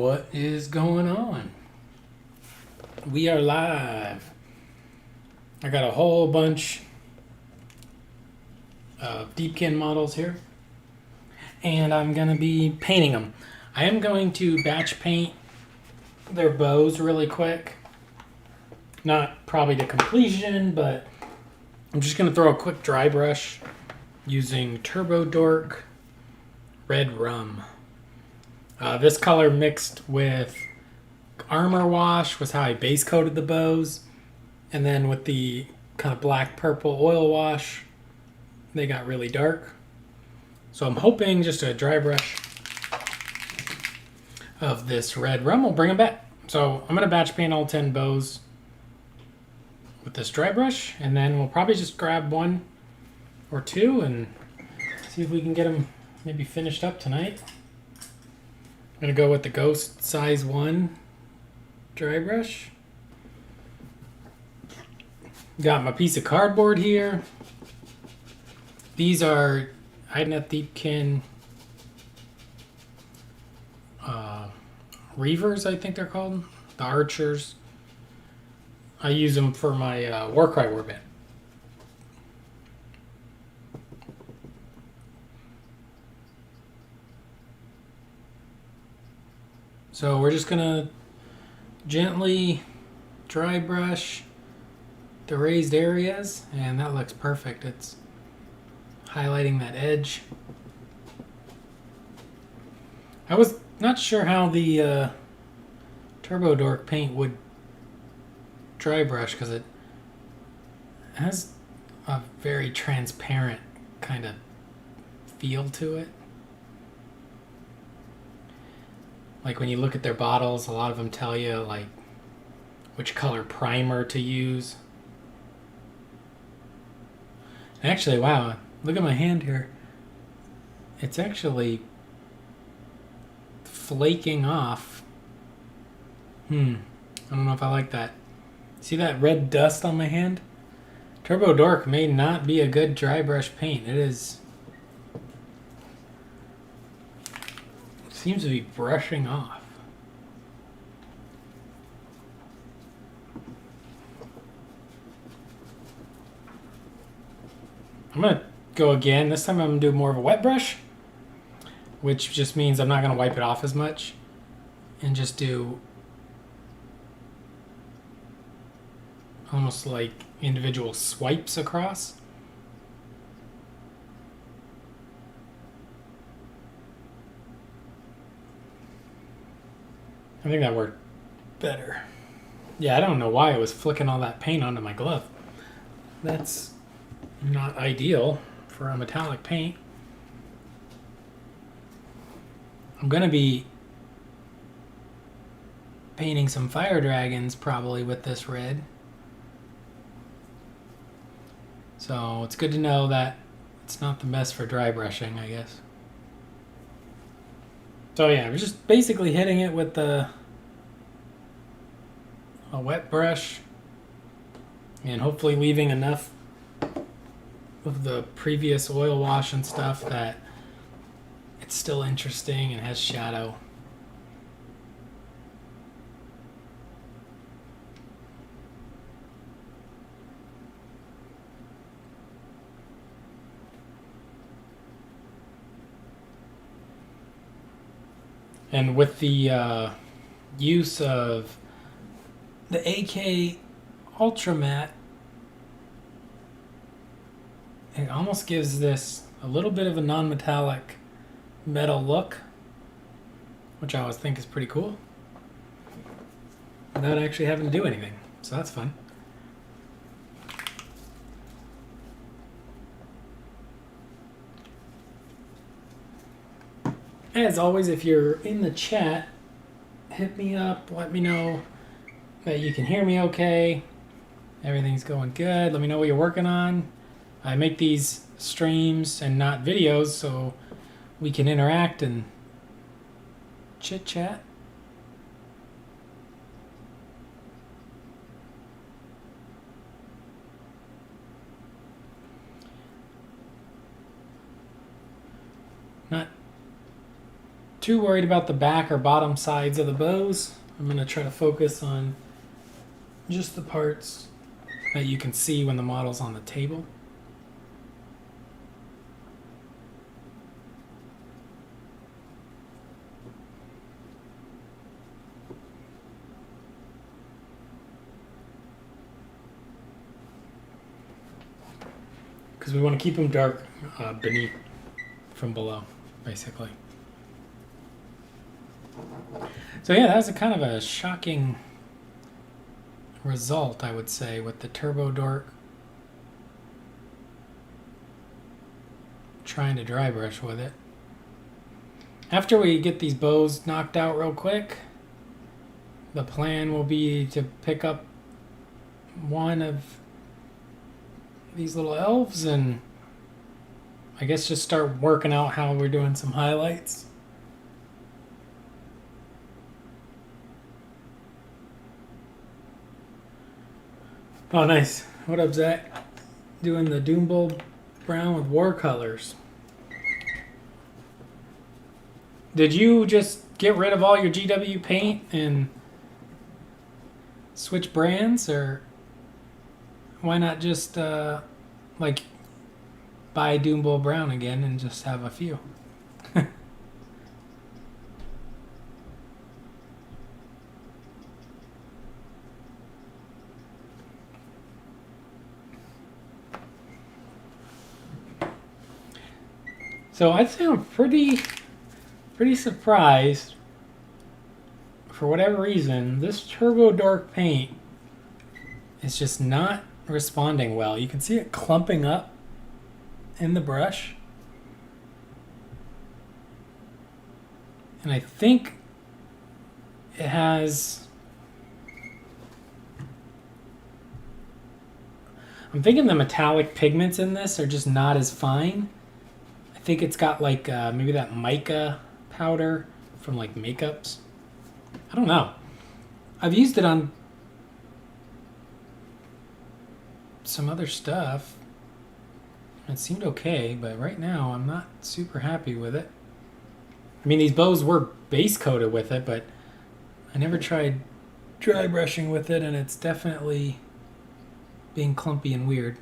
What is going on? We are live. I got a whole bunch of Deepkin models here, and I'm going to be painting them. I am going to batch paint their bows really quick. Not probably to completion, but I'm just going to throw a quick dry brush using Turbo Dork Red Rum. This color mixed with Armor Wash was how I base coated the bows. And then with the kind of black purple oil wash, they got really dark. So I'm hoping just a dry brush of this red rum will bring them back. So I'm going to batch paint all 10 bows with this dry brush. And then we'll probably just grab one or two and see if we can get them maybe finished up tonight. I'm going to go with the Ghost Size 1 dry brush. Got my piece of cardboard here. These are Idoneth Deepkin Reavers, I think they're called. The archers. I use them for my Warcry warband. So we're just gonna gently dry brush the raised areas, and that looks perfect. It's highlighting that edge. I was not sure how the Turbo Dork paint would dry brush because it has a very transparent kind of feel to it. Like when you look at their bottles, a lot of them tell you like which color primer to use. Actually, wow, look at my hand here. It's actually flaking off. I don't know if I like that. See that red dust on my hand? Turbo Dork may not be a good dry brush paint. It seems to be brushing off. I'm going to go again. This time I'm going to do more of a wet brush, which just means I'm not going to wipe it off as much and just do almost like individual swipes across. I think that worked better. Yeah, I don't know why I was flicking all that paint onto my glove. That's not ideal for a metallic paint. I'm going to be painting some fire dragons probably with this red. So it's good to know that it's not the best for dry brushing, I guess. So yeah, we're just basically hitting it with a wet brush and hopefully leaving enough of the previous oil wash and stuff that it's still interesting and has shadow. And with the use of the AK Ultra Matte, it almost gives this a little bit of a non-metallic metal look, which I always think is pretty cool, without actually having to do anything. So that's fun. As always, if you're in the chat, hit me up, let me know that you can hear me okay, everything's going good, let me know what you're working on. I make these streams and not videos so we can interact and chit chat. Not too worried about the back or bottom sides of the bows. I'm going to try to focus on just the parts that you can see when the model's on the table. Because we want to keep them dark beneath from below, basically. So yeah, that was a kind of a shocking result, I would say, with the Turbo Dork trying to dry brush with it. After we get these bows knocked out real quick, the plan will be to pick up one of these little elves and I guess just start working out how we're doing some highlights. Oh, nice. What up, Zach? Doing the Doombull brown with war colors. Did you just get rid of all your GW paint and switch brands, or why not just like buy Doombull brown again and just have a few? So I'd say I'm pretty surprised. For whatever reason, this Turbo Dark paint is just not responding well. You can see it clumping up in the brush. And I think it has... I'm thinking the metallic pigments in this are just not as fine. I think it's got like maybe that mica powder from like makeups. I don't know. I've used it on some other stuff. It seemed okay, but right now I'm not super happy with it. I mean, these bows were base coated with it, but I never tried dry brushing with it, and it's definitely being clumpy and weird.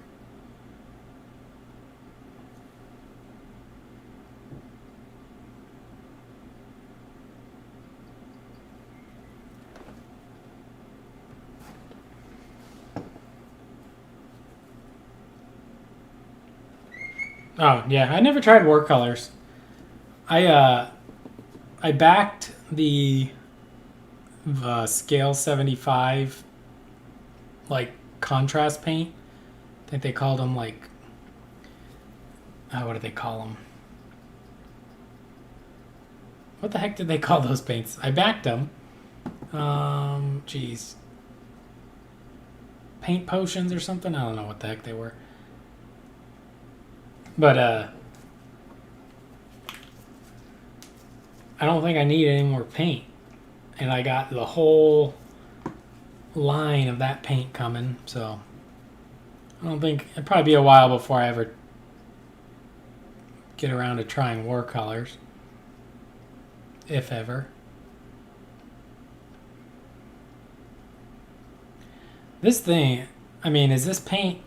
Oh, yeah, I never tried war colors. I backed the scale 75 like contrast paint. I think they called them like what do they call them? What the heck did they call those paints? I backed them. Geez. Paint potions or something? I don't know what the heck they were. But I don't think I need any more paint. And I got the whole line of that paint coming, so I don't think it'd probably be a while before I ever get around to trying war colors, if ever. This thing, I mean, is this paint,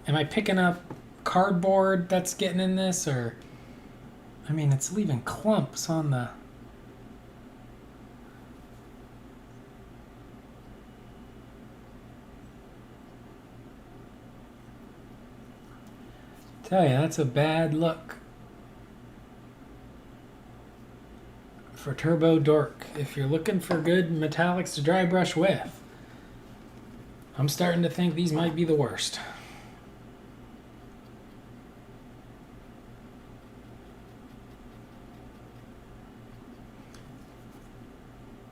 am I picking up cardboard that's getting in this, or I mean, it's leaving clumps on the... Tell you, that's a bad look for Turbo Dork. If you're looking for good metallics to dry brush with, I'm starting to think these might be the worst.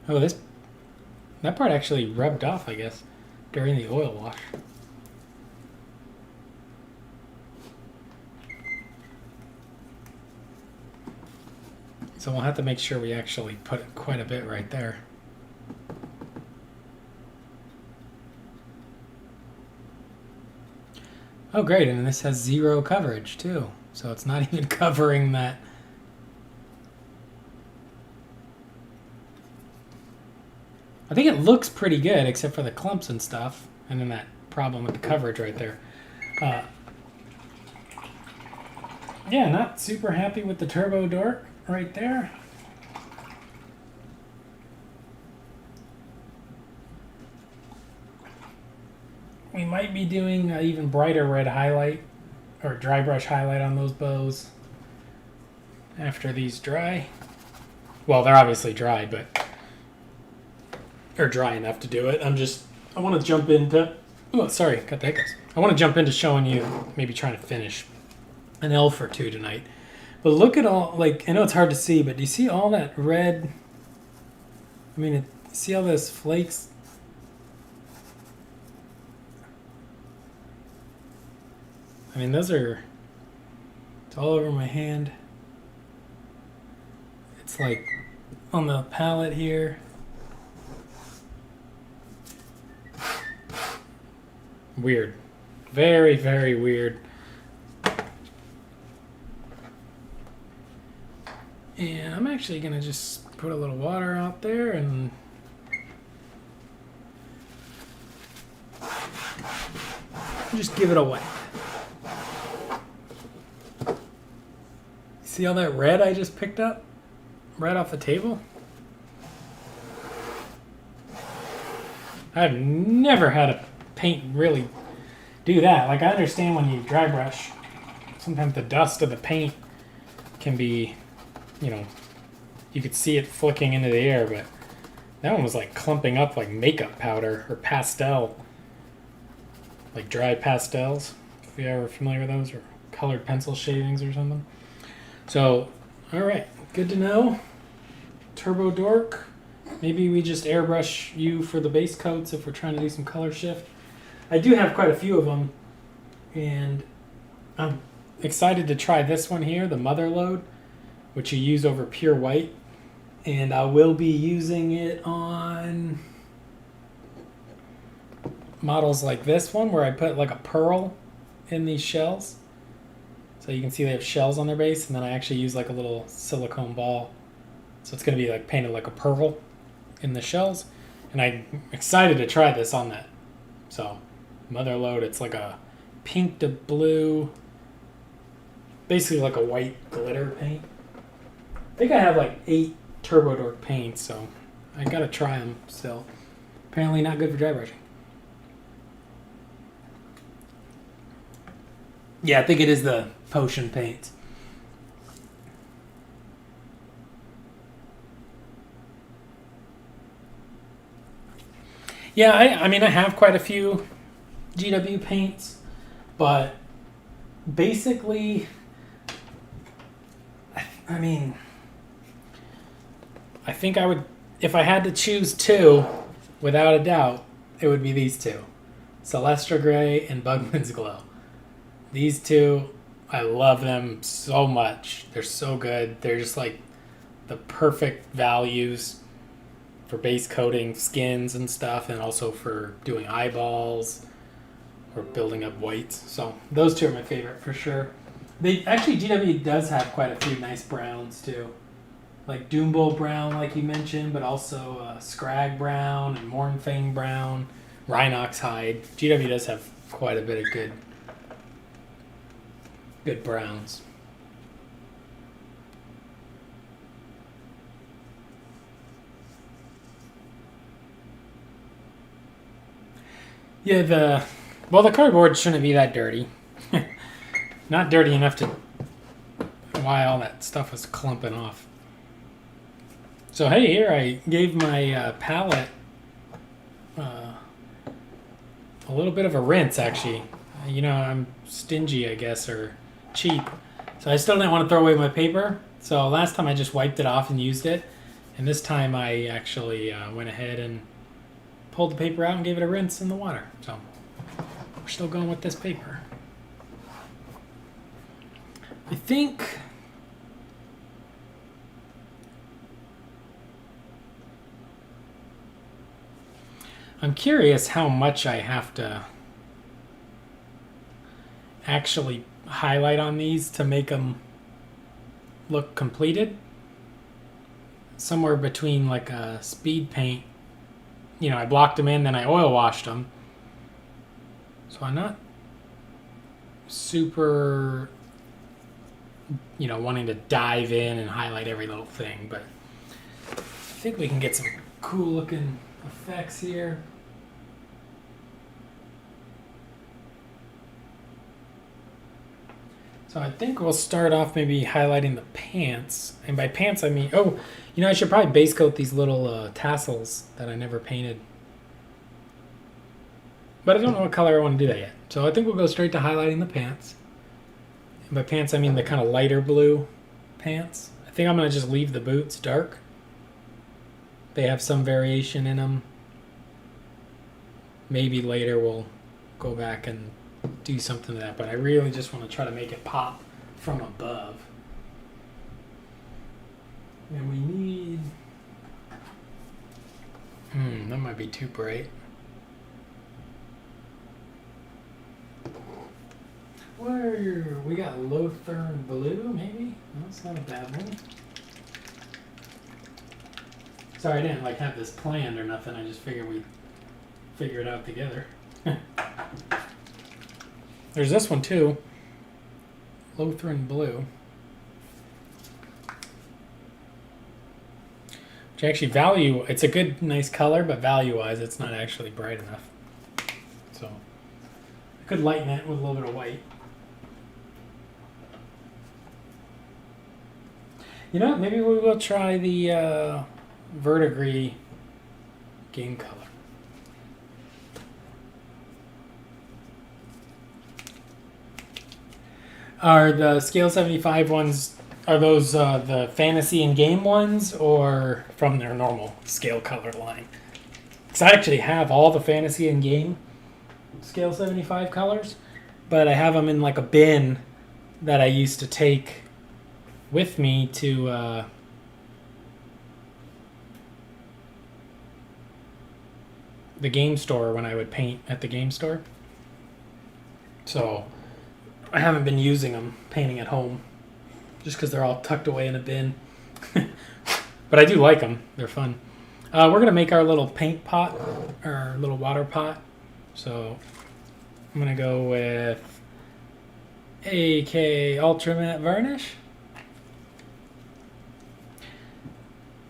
Oh, that part actually rubbed off, I guess, during the oil wash. So we'll have to make sure we actually put quite a bit right there. Oh, great, and this has 0 coverage too. So it's not even covering that I think it looks pretty good, except for the clumps and stuff, and then that problem with the coverage right there. Yeah, not super happy with the turbo dork right there. We might be doing an even brighter red highlight or dry brush highlight on those bows after these dry. Well, they're obviously dry, but they're dry enough to do it. I want to jump into, oh, sorry, got the hiccups. I want to jump into showing you, maybe trying to finish an elf or two tonight. But look at all, like, I know it's hard to see, but do you see all that red? I mean, see all those flakes? I mean, those are, it's all over my hand. It's like on the palette here. Weird. Very, very weird. And I'm actually going to just put a little water out there and just give it a wet. See all that red I just picked up? Right off the table? I've never had a paint really do that. Like, I understand when you dry brush, sometimes the dust of the paint can be, you know, you could see it flicking into the air, but that one was like clumping up like makeup powder or pastel, like dry pastels, if you're ever familiar with those, or colored pencil shavings or something. So, all right, good to know. Turbo Dork. Maybe we just airbrush you for the base coats if we're trying to do some color shift. I do have quite a few of them, and I'm excited to try this one here, the Mother Load, which you use over pure white. And I will be using it on models like this one, where I put like a pearl in these shells. So you can see they have shells on their base, and then I actually use like a little silicone ball. So it's going to be like painted like a pearl in the shells. And I'm excited to try this on that. So Mother Load, it's like a pink to blue, basically like a white glitter paint. I think I have like 8 Turbo Dork paints, so I got to try them still. Apparently not good for dry brushing. Yeah, I think it is the potion paint. Yeah, I mean, I have quite a few GW paints, but basically, I mean, I think I would, if I had to choose 2, without a doubt, it would be these 2. Celestra Gray and Bugman's Glow. These 2, I love them so much. They're so good. They're just like the perfect values for base coating skins and stuff, and also for doing eyeballs or building up whites. So those 2 are my favorite for sure. They actually, GW does have quite a few nice browns too, like Doombull brown, like you mentioned, but also Scrag brown and Mornfang brown, Rhinox hide. GW does have quite a bit of good browns. Yeah, the cardboard shouldn't be that dirty. Not dirty enough to why all that stuff was clumping off. So hey, here I gave my palette a little bit of a rinse, actually. You know, I'm stingy, I guess, or cheap. So I still didn't want to throw away my paper. So last time I just wiped it off and used it. And this time I actually went ahead and pulled the paper out and gave it a rinse in the water. So we're still going with this paper. I think I'm curious how much I have to actually highlight on these to make them look completed. Somewhere between like a speed paint I blocked them in, then I oil washed them. So I'm not super, wanting to dive in and highlight every little thing, but I think we can get some cool looking effects here. So I think we'll start off maybe highlighting the pants. And by pants, I mean, I should probably base coat these little tassels that I never painted. But I don't know what color I want to do that yet. So I think we'll go straight to highlighting the pants. And by pants, I mean the kind of lighter blue pants. I think I'm going to just leave the boots dark. They have some variation in them. Maybe later we'll go back and do something to that, but I really just want to try to make it pop from above. And we need... that might be too bright. We got Lothern Blue, maybe? No, that's not a bad one. Sorry, I didn't have this planned or nothing. I just figured we'd figure it out together. There's this one too. Lothern Blue. Which actually it's a good, nice color, but value-wise, it's not actually bright enough. So, I could lighten it with a little bit of white. You know what? Maybe we will try the verdigris game color. Are the Scale 75 ones, are those the fantasy and game ones, or from their normal scale color line? Because I actually have all the fantasy and game Scale 75 colors, but I have them in a bin that I used to take with me to the game store when I would paint at the game store. So I haven't been using them painting at home just because they're all tucked away in a bin. But I do like them. They're fun. We're going to make our little paint pot, or little water pot. So I'm going to go with AK Ultra Matte Varnish.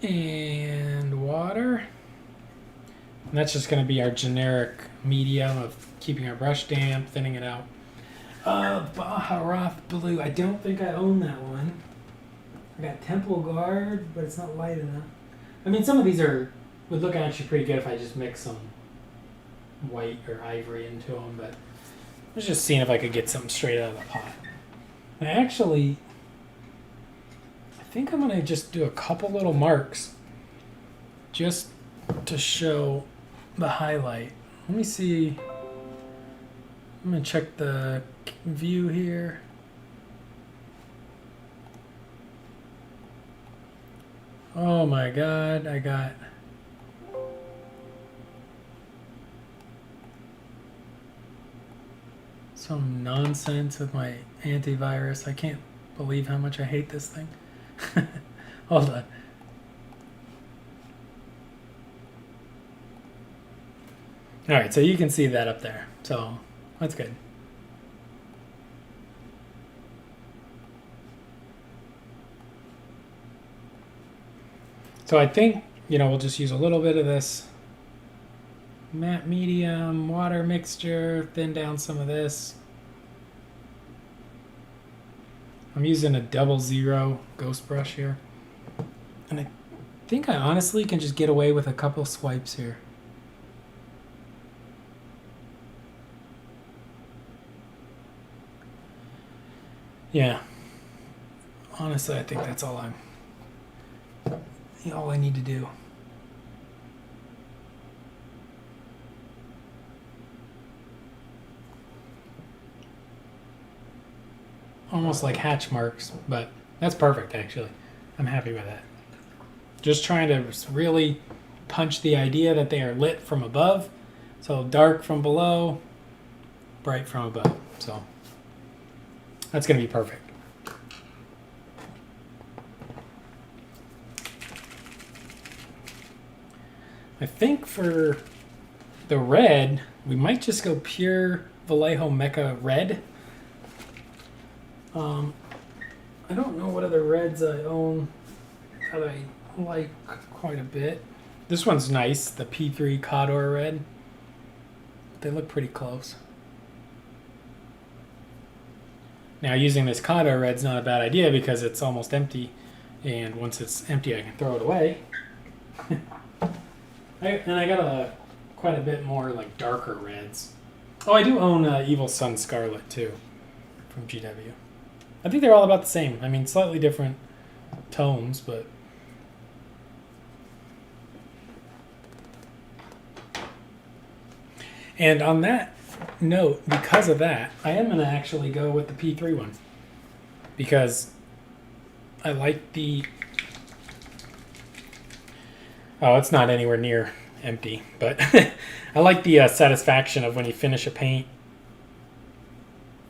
And water. And that's just going to be our generic medium of keeping our brush damp, thinning it out. Baharoth Blue. I don't think I own that one. I got Temple Guard, but it's not light enough. I mean, some of these would look actually pretty good if I just mix some white or ivory into them, but I was just seeing if I could get something straight out of the pot. And actually, I think I'm going to just do a couple little marks just to show the highlight. Let me see. I'm going to check the view here. Oh my god, I got some nonsense with my antivirus. I can't believe how much I hate this thing. Hold on. Alright, so you can see that up there. So that's good. So I think, we'll just use a little bit of this matte medium water mixture, thin down some of this. I'm using a 00 ghost brush here. And I think I honestly can just get away with a couple swipes here. Yeah. Honestly, I think that's all I need to do. Almost like hatch marks, but that's perfect actually. I'm happy with that. Just trying to really punch the idea that they are lit from above. So dark from below, bright from above. So that's going to be perfect. I think for the red, we might just go pure Vallejo Mecha red. I don't know what other reds I own that I like quite a bit. This one's nice, the P3 Cador red. They look pretty close. Now using this Cador red's not a bad idea because it's almost empty, and once it's empty I can throw it away. And I got quite a bit more like darker reds. Oh, I do own Evil Sun Scarlet too from GW. I think they're all about the same. I mean, slightly different tones, but... And on that note, because of that, I am going to actually go with the P3 one. Because I like the... Oh, it's not anywhere near empty, but I like the satisfaction of when you finish a paint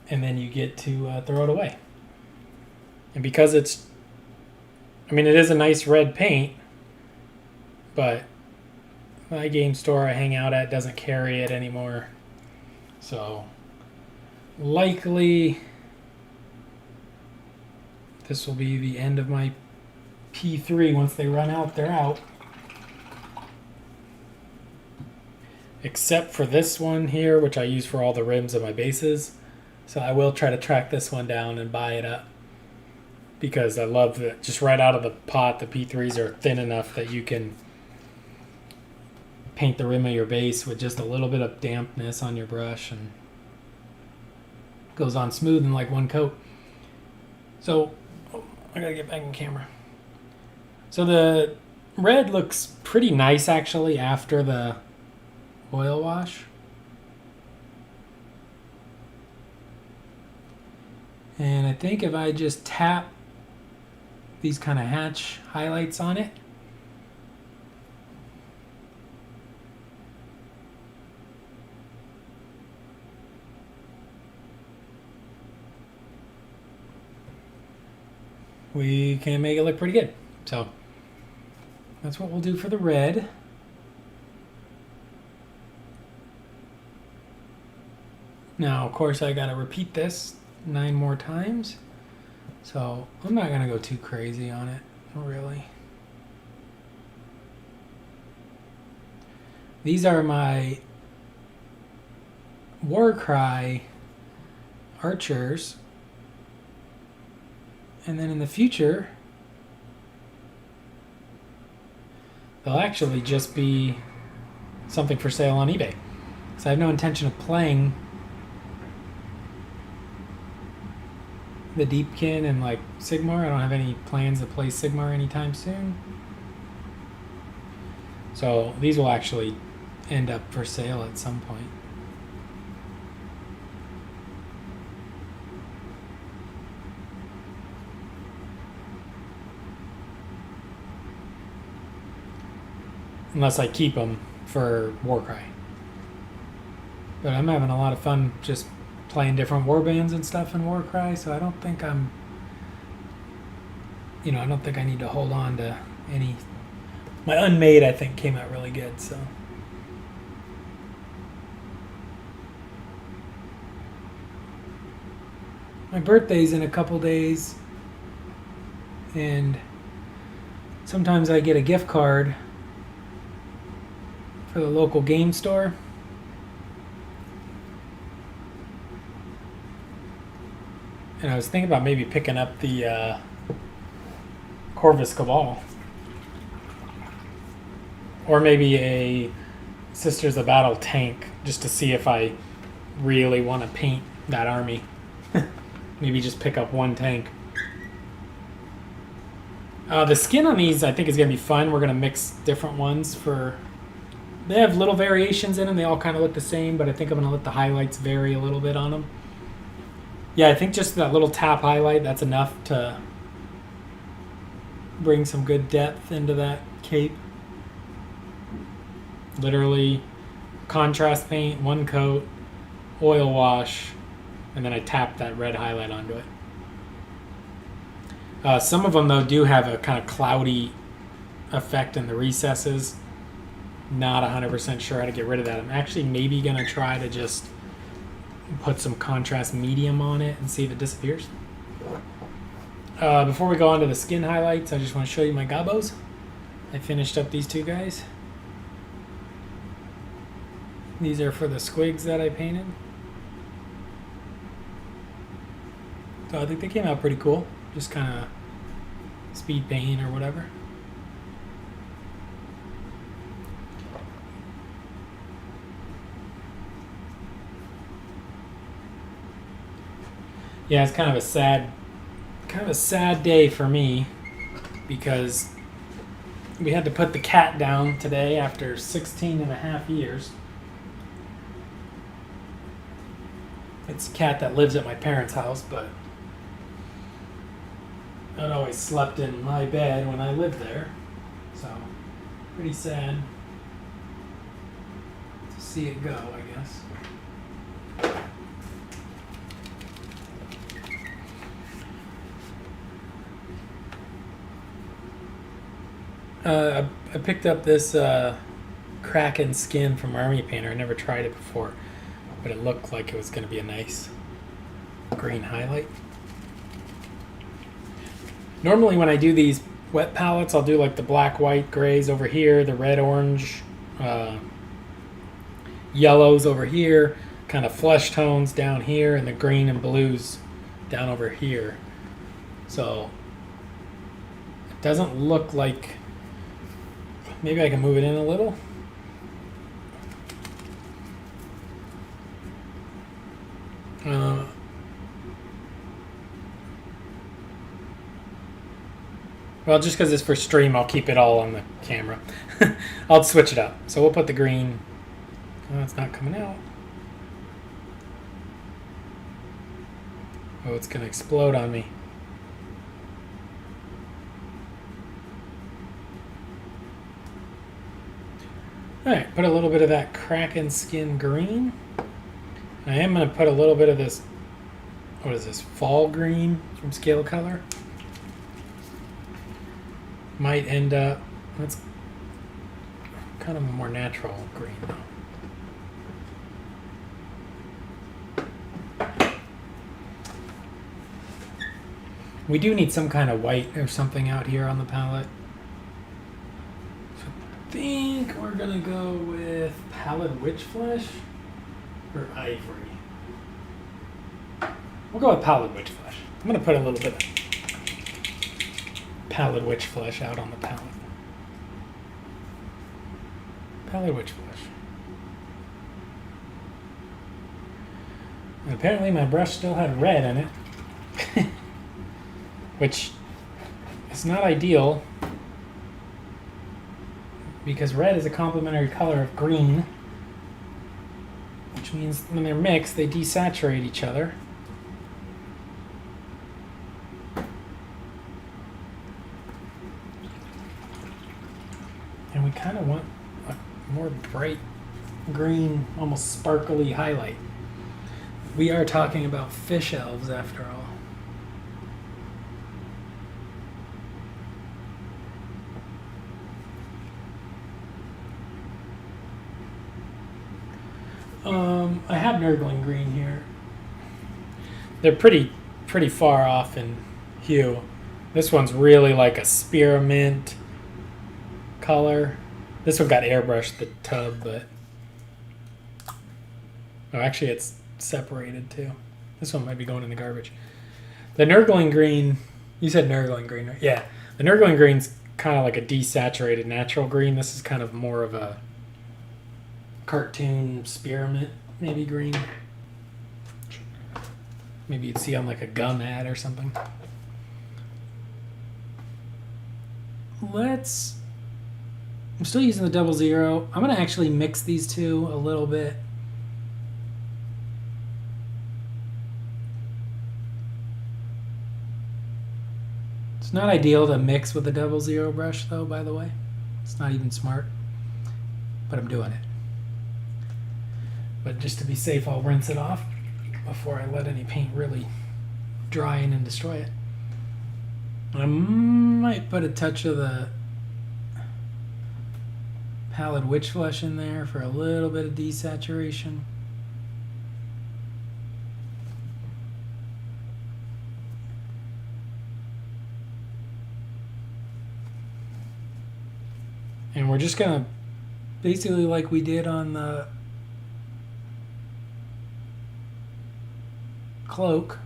and then you get to throw it away. And because it's... I mean, it is a nice red paint, but my game store I hang out at doesn't carry it anymore. So, likely this will be the end of my P3. Once they run out, they're out. Except for this one here, which I use for all the rims of my bases. So I will try to track this one down and buy it up. Because I love that just right out of the pot, the P3s are thin enough that you can paint the rim of your base with just a little bit of dampness on your brush, and it goes on smooth in like one coat. So, I gotta get back in camera. So the red looks pretty nice actually after the oil wash. And I think if I just tap these kind of hatch highlights on it, we can make it look pretty good. So that's what we'll do for the red. Now, of course, I gotta repeat this 9 more times. So I'm not gonna go too crazy on it, not really. These are my Warcry archers. And then in the future, they'll actually just be something for sale on eBay. So I have no intention of playing the Deepkin and like Sigmar. I don't have any plans to play Sigmar anytime soon. So these will actually end up for sale at some point. Unless I keep them for Warcry. But I'm having a lot of fun just playing different warbands and stuff in Warcry, so I don't think I don't think I need to hold on to any. My Unmade, I think, came out really good, so. My birthday's in a couple days, and sometimes I get a gift card for the local game store. And I was thinking about maybe picking up the Corvus Cabal. Or maybe a Sisters of Battle tank, just to see if I really want to paint that army. Maybe just pick up one tank. The skin on these I think is going to be fun. We're going to mix different ones for... They have little variations in them. They all kind of look the same, but I think I'm going to let the highlights vary a little bit on them. Yeah, I think just that little tap highlight, that's enough to bring some good depth into that cape. Literally contrast paint, one coat, oil wash, and then I tap that red highlight onto it. Some of them, though, do have a kind of cloudy effect in the recesses. not 100% sure how to get rid of that. I'm actually maybe going to try to just put some contrast medium on it and see if it disappears. Before we go on to the skin highlights, I just want to show you my gobos. I finished up these two guys. These are for the squigs that I painted. So I think they came out pretty cool. Just kind of speed paint or whatever. Yeah, it's kind of a sad day for me because we had to put the cat down today after 16 and a half years. It's a cat that lives at my parents' house, but it always slept in my bed when I lived there. So, pretty sad to see it go, I guess. I picked up this Kraken skin from Army Painter. I never tried it before, but it looked like it was going to be a nice green highlight. Normally when I do these wet palettes, I'll do like the black, white, grays over here, the red, orange, yellows over here, kind of flesh tones down here, and the green and blues down over here. So it doesn't look like... Maybe I can move it in a little. Well, just because it's for stream, I'll keep it all on the camera. I'll switch it up. So we'll put the green. Oh, it's not coming out. Oh, it's going to explode on me. Alright, put a little bit of that Kraken skin green. I am going to put a little bit of this, what is this, fall green from Scale Color. Might end up, that's kind of a more natural green though. We do need some kind of white or something out here on the palette. I think we're gonna go with Pallid Witch Flesh or Ivory. We'll go with Pallid Witch Flesh. I'm gonna put a little bit of Pallid Witch Flesh out on the palette. Pallid Witch Flesh. And apparently my brush still had red in it, which is not ideal. Because red is a complementary color of green, which means when they're mixed, they desaturate each other. And we kind of want a more bright green, almost sparkly highlight. We are talking about fish elves after all. I have Nurgling green here. They're pretty far off in hue. This one's really like a spearmint color. This one got airbrushed the tub, but oh, actually it's separated too. This one might be going in the garbage. The Nurgling green, you said Nurgling green, right? Yeah, the Nurgling green's kind of like a desaturated natural green. This is kind of more of a cartoon spearmint, maybe green. Maybe you'd see on like a gum ad or something. I'm still using the 00. I'm going to actually mix these two a little bit. It's not ideal to mix with the 00 brush though, by the way. It's not even smart, but I'm doing it. But just to be safe, I'll rinse it off before I let any paint really dry in and destroy it. I might put a touch of the Pallid witch flesh in there for a little bit of desaturation. And we're just gonna, basically like we did on the cloak,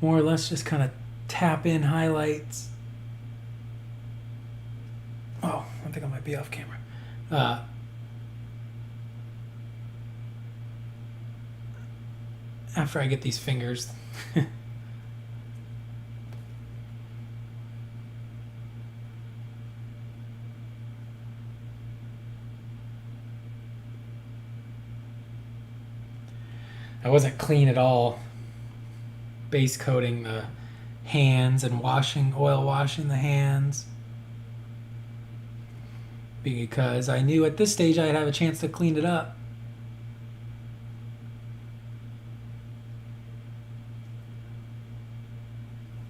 more or less just kind of tap in highlights. Oh, I think I might be off camera. After I get these fingers. I wasn't clean at all base coating the hands and oil washing the hands, because I knew at this stage I'd have a chance to clean it up.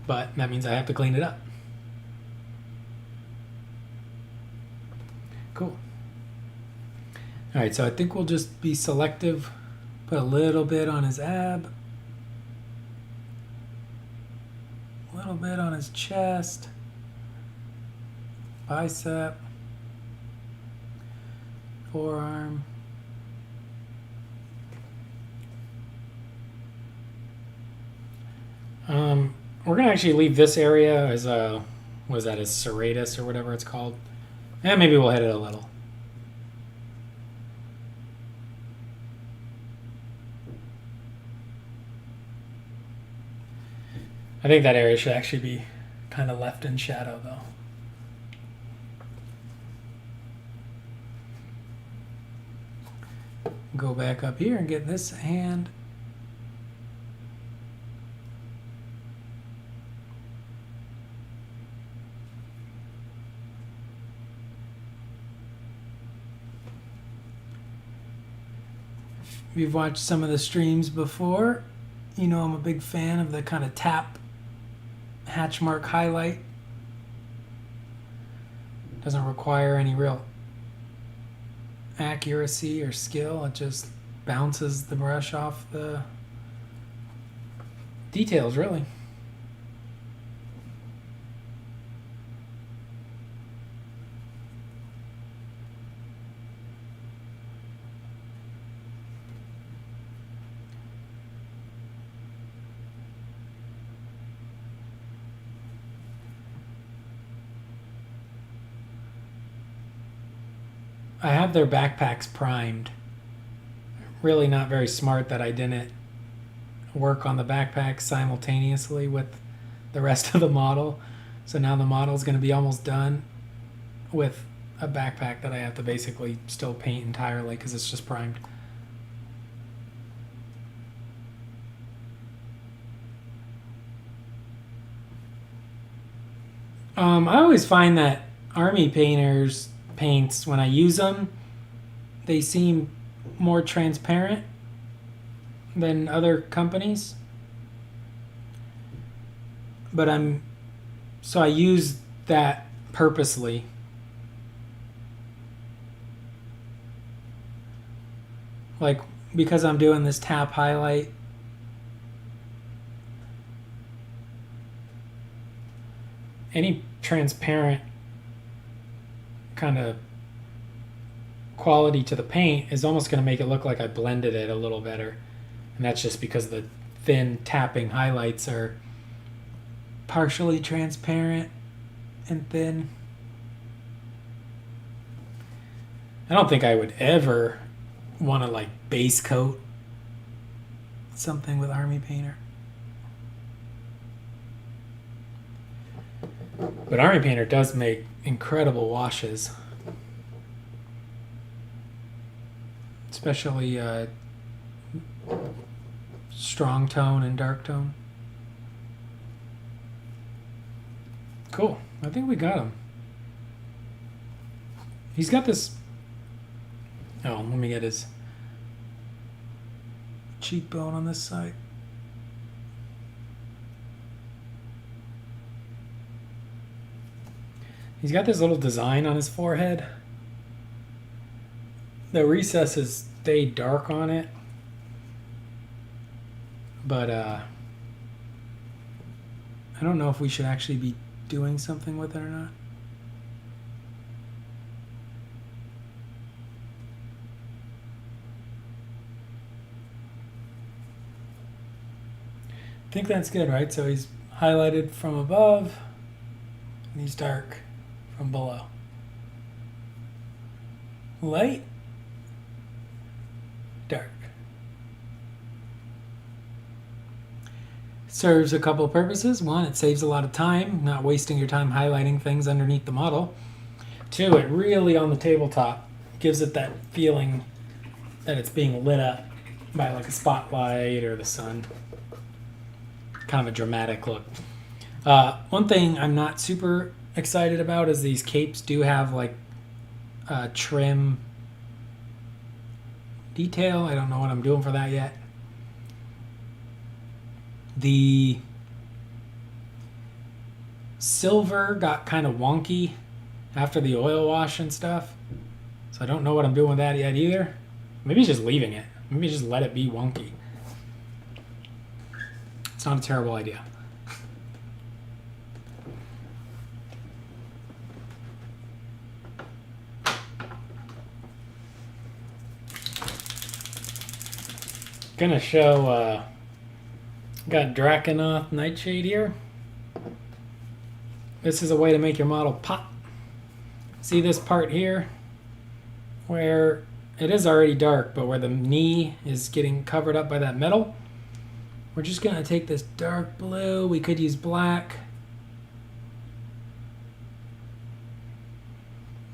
But that means I have to clean it up. Cool. Alright, so I think we'll just be selective. Put a little bit on his ab. A little bit on his chest. Bicep. Forearm. We're gonna actually leave this area as a, was that as serratus or whatever it's called? And maybe we'll hit it a little. I think that area should actually be kind of left in shadow though. Go back up here and get this hand. If you've watched some of the streams before, you know I'm a big fan of the kind of tap hatch mark highlight. Doesn't require any real accuracy or skill. It just bounces the brush off the details, really. I have their backpacks primed. Really not very smart that I didn't work on the backpack simultaneously with the rest of the model. So now the model is going to be almost done with a backpack that I have to basically still paint entirely because it's just primed. I always find that army painters paints, when I use them, they seem more transparent than other companies. But so I use that purposely. Like, because I'm doing this tap highlight, any transparent kind of quality to the paint is almost going to make it look like I blended it a little better. And that's just because the thin tapping highlights are partially transparent and thin. I don't think I would ever want to like base coat something with Army Painter. But Army Painter does make incredible washes. Especially strong tone and dark tone. Cool. I think we got him. He's got this... Oh, let me get his cheekbone on this side. He's got this little design on his forehead. The recesses stay dark on it. But I don't know if we should actually be doing something with it or not. I think that's good, right? So he's highlighted from above and he's dark from below. Light, dark. Serves a couple of purposes. One, it saves a lot of time, not wasting your time highlighting things underneath the model. Two, it really on the tabletop gives it that feeling that it's being lit up by like a spotlight or the sun. Kind of a dramatic look. One thing I'm not super excited about is these capes do have like trim detail. I don't know what I'm doing for that yet. The silver got kind of wonky after the oil wash and stuff. So I don't know what I'm doing with that yet either. Maybe just leaving it. Maybe just let it be wonky. It's not a terrible idea. Gonna show got Idoneth Nightshade here. This is a way to make your model pop. See this part here where it is already dark, but where the knee is getting covered up by that metal. We're just gonna take this dark blue. We could use black.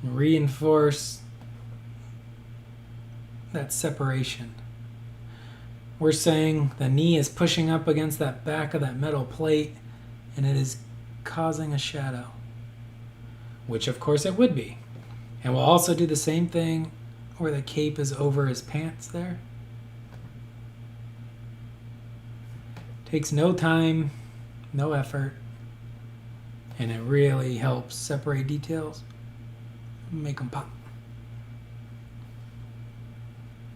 Reinforce that separation. We're saying the knee is pushing up against that back of that metal plate and it is causing a shadow, which of course it would be. And we'll also do the same thing where the cape is over his pants there. Takes no time, no effort, and it really helps separate details, make them pop.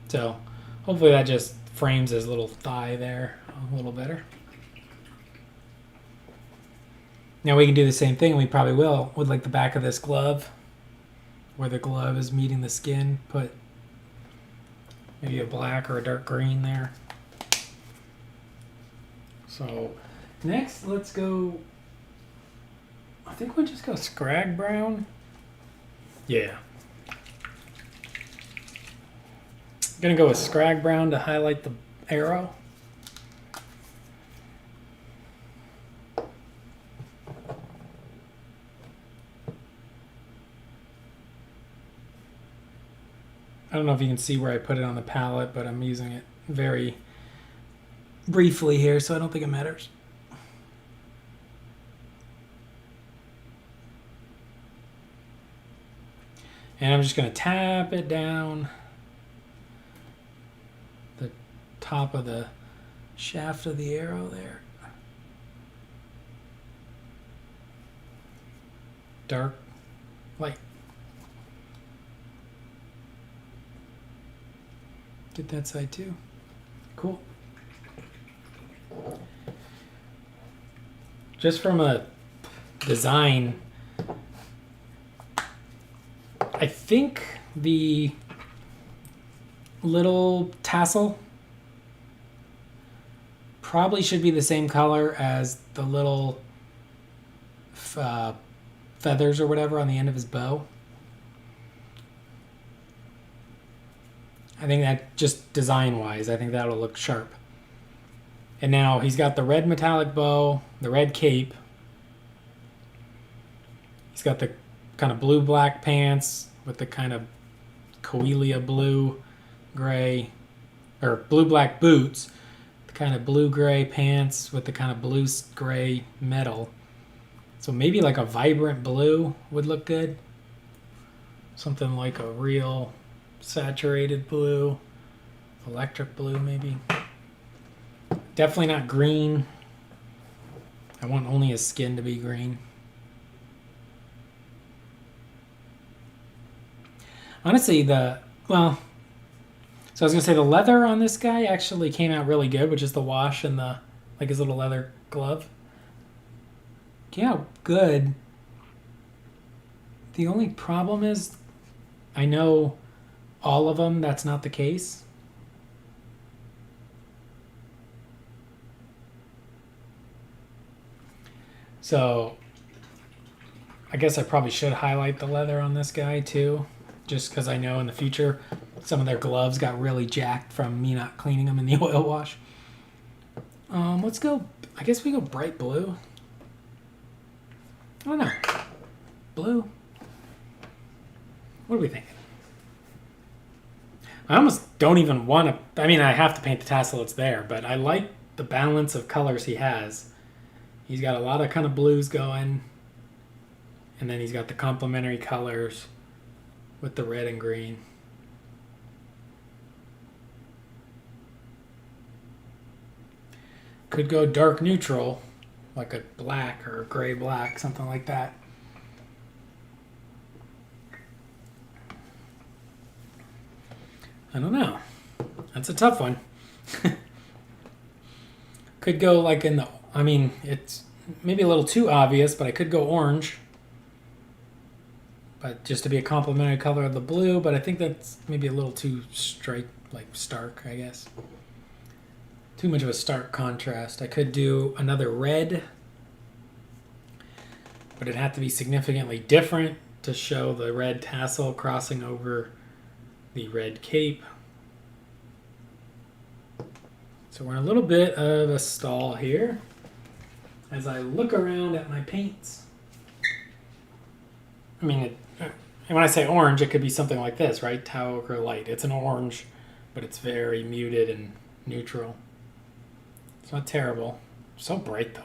So hopefully that just frames his little thigh there a little better. Now we can do the same thing, we probably will, with like the back of this glove, where the glove is meeting the skin. Put maybe a black or a dark green there. So next, let's go, I think we'll just go scrag brown. Yeah. Gonna go with scrag brown to highlight the arrow. I don't know if you can see where I put it on the palette, but I'm using it very briefly here, so I don't think it matters. And I'm just gonna tap it down the top of the shaft of the arrow there. Dark, light. Did that side too. Cool. Just from a design, I think the little tassel probably should be the same color as the little feathers or whatever on the end of his bow. I think that just design-wise, I think that'll look sharp. And now he's got the red metallic bow, the red cape. He's got the kind of blue-black pants with the kind of Coelia blue-gray, or blue-black boots, the kind of blue-gray pants with the kind of blue-gray metal. So maybe like a vibrant blue would look good. Something like a real saturated blue, electric blue maybe. Definitely not green. I want only his skin to be green. Honestly, well, so I was gonna say the leather on this guy actually came out really good, which is the wash and the like his little leather glove. Yeah, good. The only problem is, I know all of them that's not the case. So I guess I probably should highlight the leather on this guy too, just because I know in the future some of their gloves got really jacked from me not cleaning them in the oil wash. Let's go. I guess we go bright blue. I don't know. Blue. What are we thinking? I almost don't even want to. I mean, I have to paint the tassel. It's there, but I like the balance of colors he has. He's got a lot of kind of blues going, and then he's got the complementary colors with the red and green. Could go dark neutral, like a black or a gray black, something like that. I don't know. That's a tough one. Could go like in the. I mean, it's maybe a little too obvious, but I could go orange. But just to be a complementary color of the blue, but I think that's maybe a little too stark, I guess. Too much of a stark contrast. I could do another red, but it'd have to be significantly different to show the red tassel crossing over the red cape. So we're in a little bit of a stall here as I look around at my paints. I mean, and when I say orange, it could be something like this, right? Tau or light. It's an orange, but it's very muted and neutral. It's not terrible. So bright, though.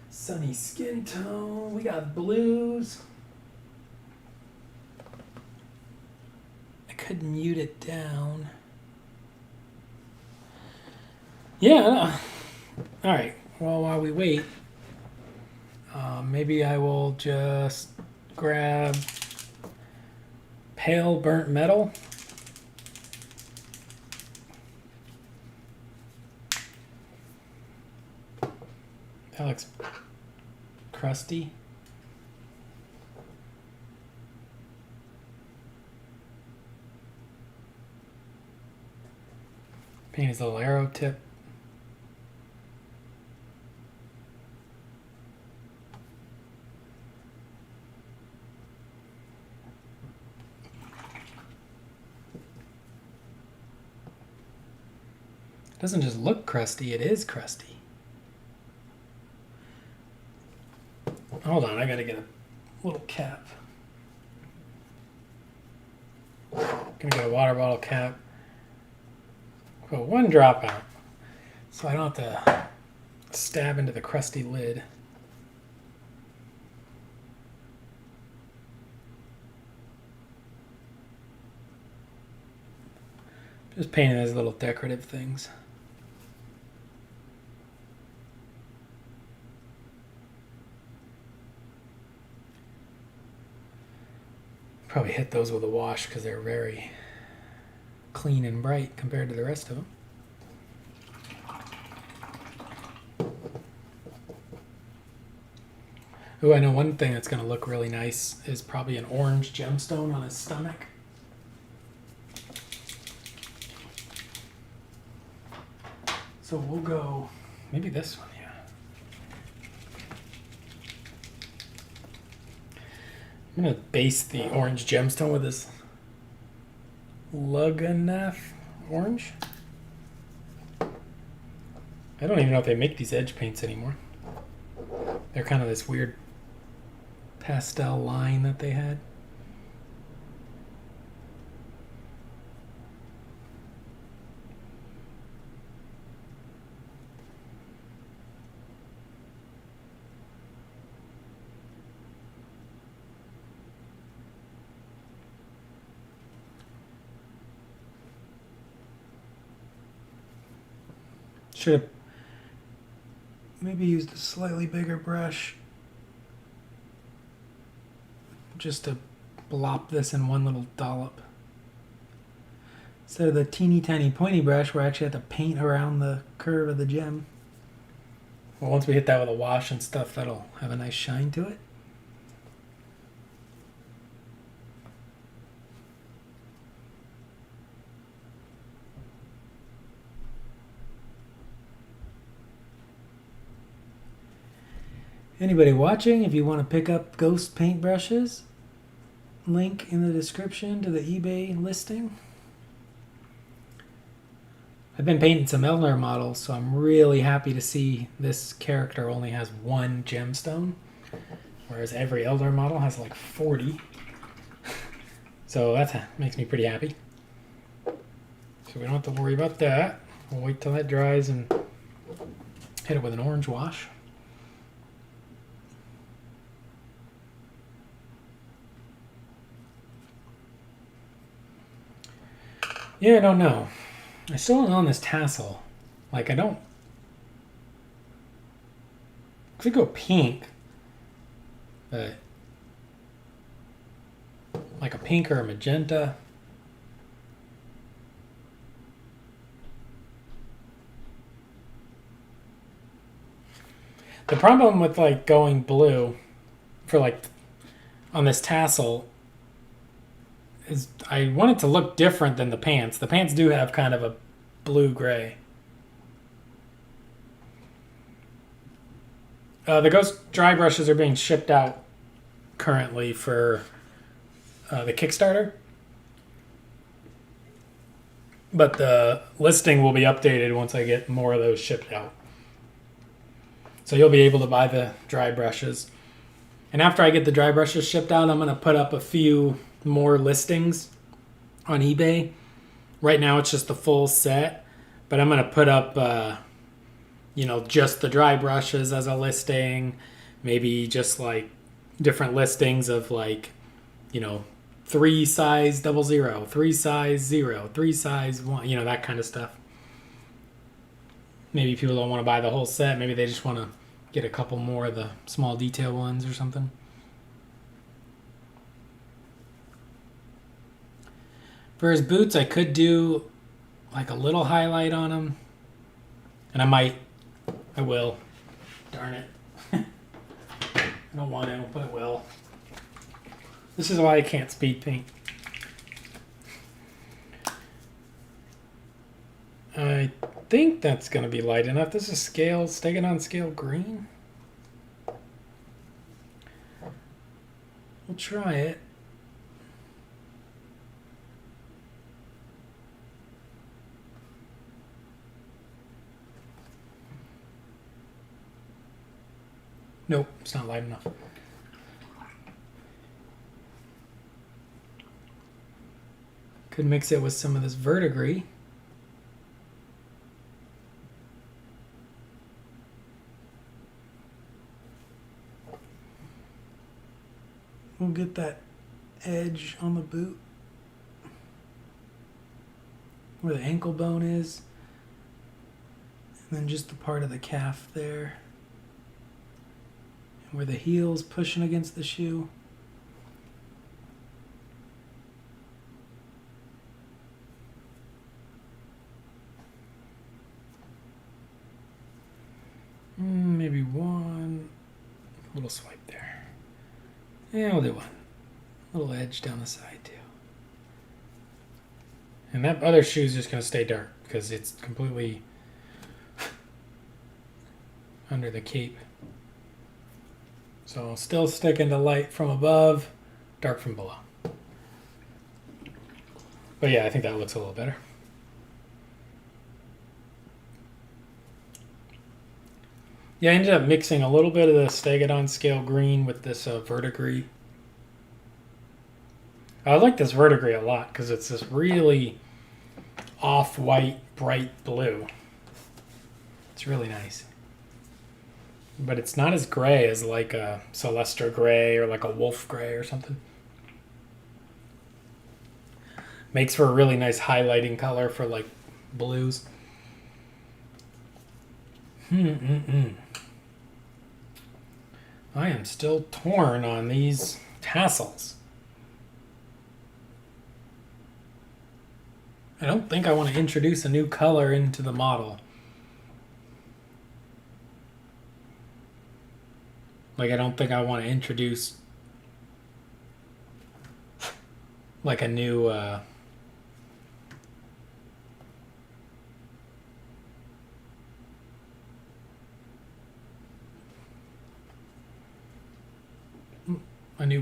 Sunny skin tone. We got blues. I could mute it down. Yeah. All right. Well, while we wait, maybe I will just grab pale burnt metal. That looks crusty. Paint his little arrow tip. It doesn't just look crusty, it is crusty. Hold on, I gotta get a little cap. Gonna get a water bottle cap. Put one drop out so I don't have to stab into the crusty lid. Just painting those little decorative things. Probably hit those with a wash because they're very clean and bright compared to the rest of them. Ooh, I know one thing that's going to look really nice is probably an orange gemstone on his stomach. So we'll go maybe this one, yeah. I'm going to base the orange gemstone with this Idoneth orange. I don't even know if they make these edge paints anymore. They're kind of this weird pastel line that they had. Should have maybe use a slightly bigger brush just to blop this in one little dollop. Instead of the teeny tiny pointy brush where I actually have to paint around the curve of the gem. Well, once we hit that with a wash and stuff, that'll have a nice shine to it. Anybody watching, if you want to pick up ghost paintbrushes, link in the description to the eBay listing. I've been painting some Eldar models, so I'm really happy to see this character only has one gemstone, whereas every Eldar model has like 40. So that makes me pretty happy. So we don't have to worry about that. We'll wait till that dries and hit it with an orange wash. Yeah, I don't know. I still don't own this tassel. Like, I don't... Could go pink, but... like a pink or a magenta. The problem with, like, going blue for, like, on this tassel is I want it to look different than the pants. The pants do have kind of a blue-gray. The Ghost dry brushes are being shipped out currently for the Kickstarter. But the listing will be updated once I get more of those shipped out. So you'll be able to buy the dry brushes. And after I get the dry brushes shipped out, I'm going to put up a few more listings on eBay. Right now it's just the full set, but I'm going to put up just the dry brushes as a listing, maybe just like different listings of like 3 size 00, 3 size 0, 3 size 1, that kind of stuff. Maybe people don't want to buy the whole set, maybe they just want to get a couple more of the small detail ones or something. For his boots, I could do like a little highlight on them. And I will. Darn it. I don't want to, but I will. This is why I can't speed paint. I think that's going to be light enough. This is Stegan on scale green. We'll try it. Nope, it's not light enough. Could mix it with some of this verdigris. We'll get that edge on the boot where the ankle bone is, and then just the part of the calf there where the heel's pushing against the shoe. Maybe one little swipe there. Yeah, we'll do one. Little edge down the side too. And that other shoe is just going to stay dark because it's completely under the cape. So still sticking to light from above, dark from below. But yeah, I think that looks a little better. Yeah, I ended up mixing a little bit of the Stegadon scale green with this verdigris. I like this verdigris a lot because it's this really off-white, bright blue. It's really nice. But it's not as gray as like a Celestra gray or like a wolf gray or something. Makes for a really nice highlighting color for like blues. I am still torn on these tassels. I don't think I want to introduce a new color into the model. Like, I don't think I want to introduce like a new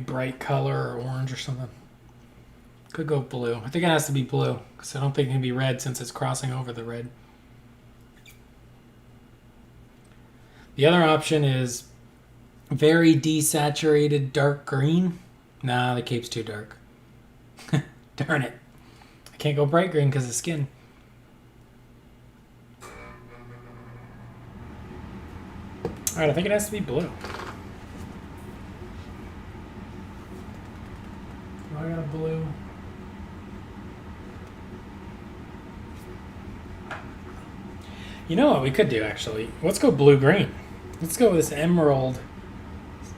bright color or orange or something. Could go blue. I think it has to be blue because I don't think it can be red since it's crossing over the red. The other option is very desaturated dark green. Nah, the cape's too dark. Darn it. I can't go bright green because of skin. Alright, I think it has to be blue. I got a blue. You know what we could do, actually? Let's go blue-green. Let's go with this emerald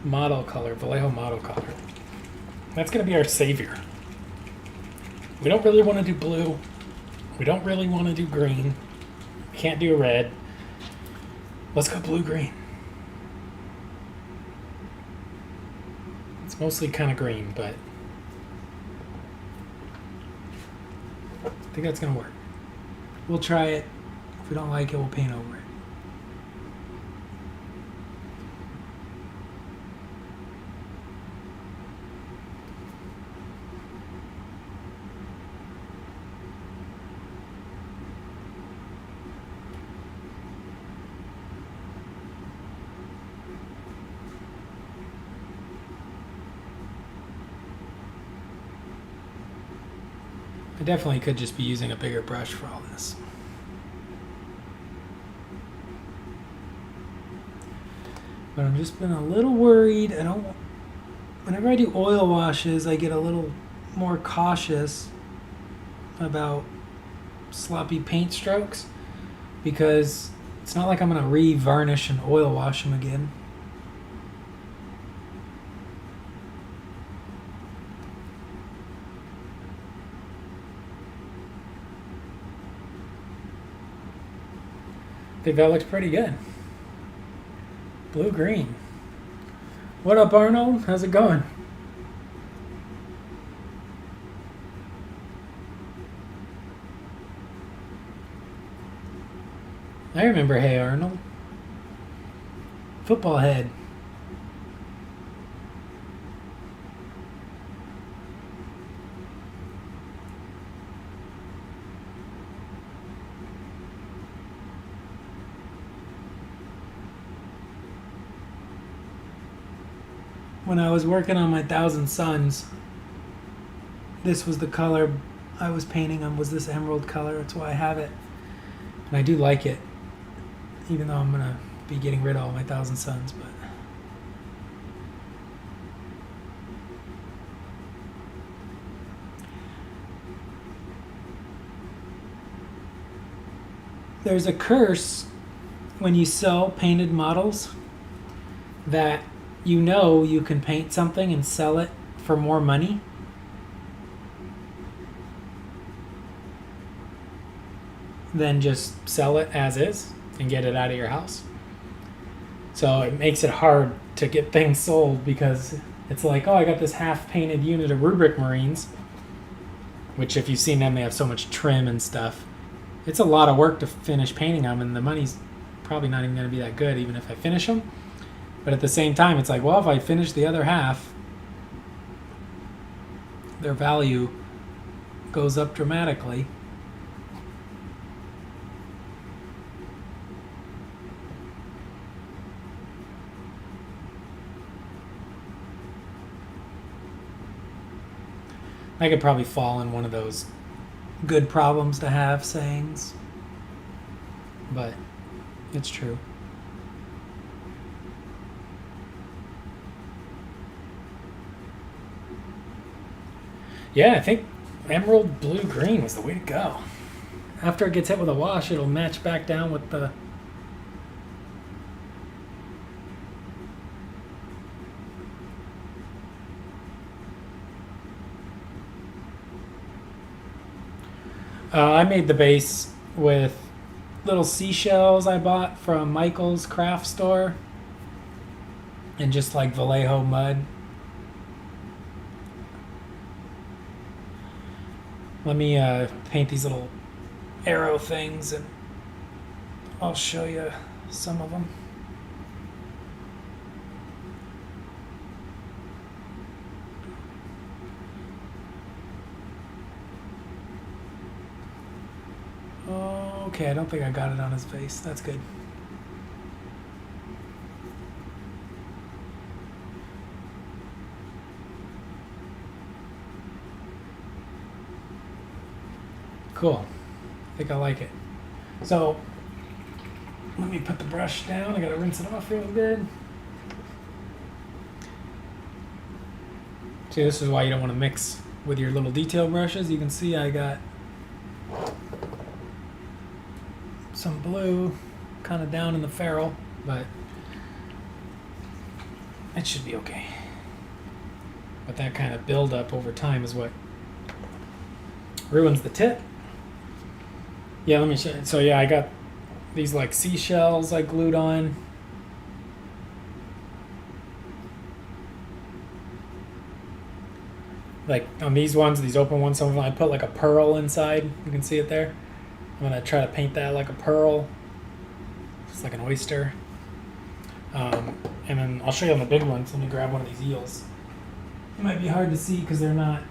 model color, Vallejo model color. That's going to be our savior. We don't really want to do blue. We don't really want to do green. We can't do red. Let's go blue-green. It's mostly kind of green, but I think that's going to work. We'll try it. If we don't like it, we'll paint over it. I definitely could just be using a bigger brush for all this. But I'm just been a little worried. Whenever I do oil washes, I get a little more cautious about sloppy paint strokes because it's not like I'm going to re-varnish and oil wash them again. I think that looks pretty good. Blue-green. What up, Arnold? How's it going? I remember Hey Arnold. Football head. When I was working on my Thousand Suns, this was the color I was painting them, was this emerald color. That's why I have it. And I do like it, even though I'm going to be getting rid of all my Thousand Suns. But there's a curse when you sell painted models that you know you can paint something and sell it for more money. Than just sell it as is and get it out of your house. So it makes it hard to get things sold because it's like, oh, I got this half-painted unit of Rubric Marines, which if you've seen them, they have so much trim and stuff. It's a lot of work to finish painting them, and the money's probably not even going to be that good even if I finish them. But at the same time, it's like, well, if I finish the other half, their value goes up dramatically. I could probably fall in one of those good problems to have sayings, but it's true. Yeah, I think emerald blue-green was the way to go. After it gets hit with a wash, it'll match back down with the I made the base with little seashells I bought from Michael's craft store and just like Vallejo mud. Let me paint these little arrow things and I'll show you some of them. Okay, I don't think I got it on his face. That's good. Cool. I think I like it. So, let me put the brush down. I gotta rinse it off real good. See, this is why you don't want to mix with your little detail brushes. You can see I got some blue kind of down in the ferrule, but it should be okay. But that kind of buildup over time is what ruins the tip. Yeah, let me show you. So yeah, I got these like seashells I glued on. Like on these ones, these open ones, some of them I put like a pearl inside. You can see it there. I'm gonna try to paint that like a pearl. It's like an oyster. And then I'll show you on the big ones. Let me grab one of these eels. It might be hard to see because they're not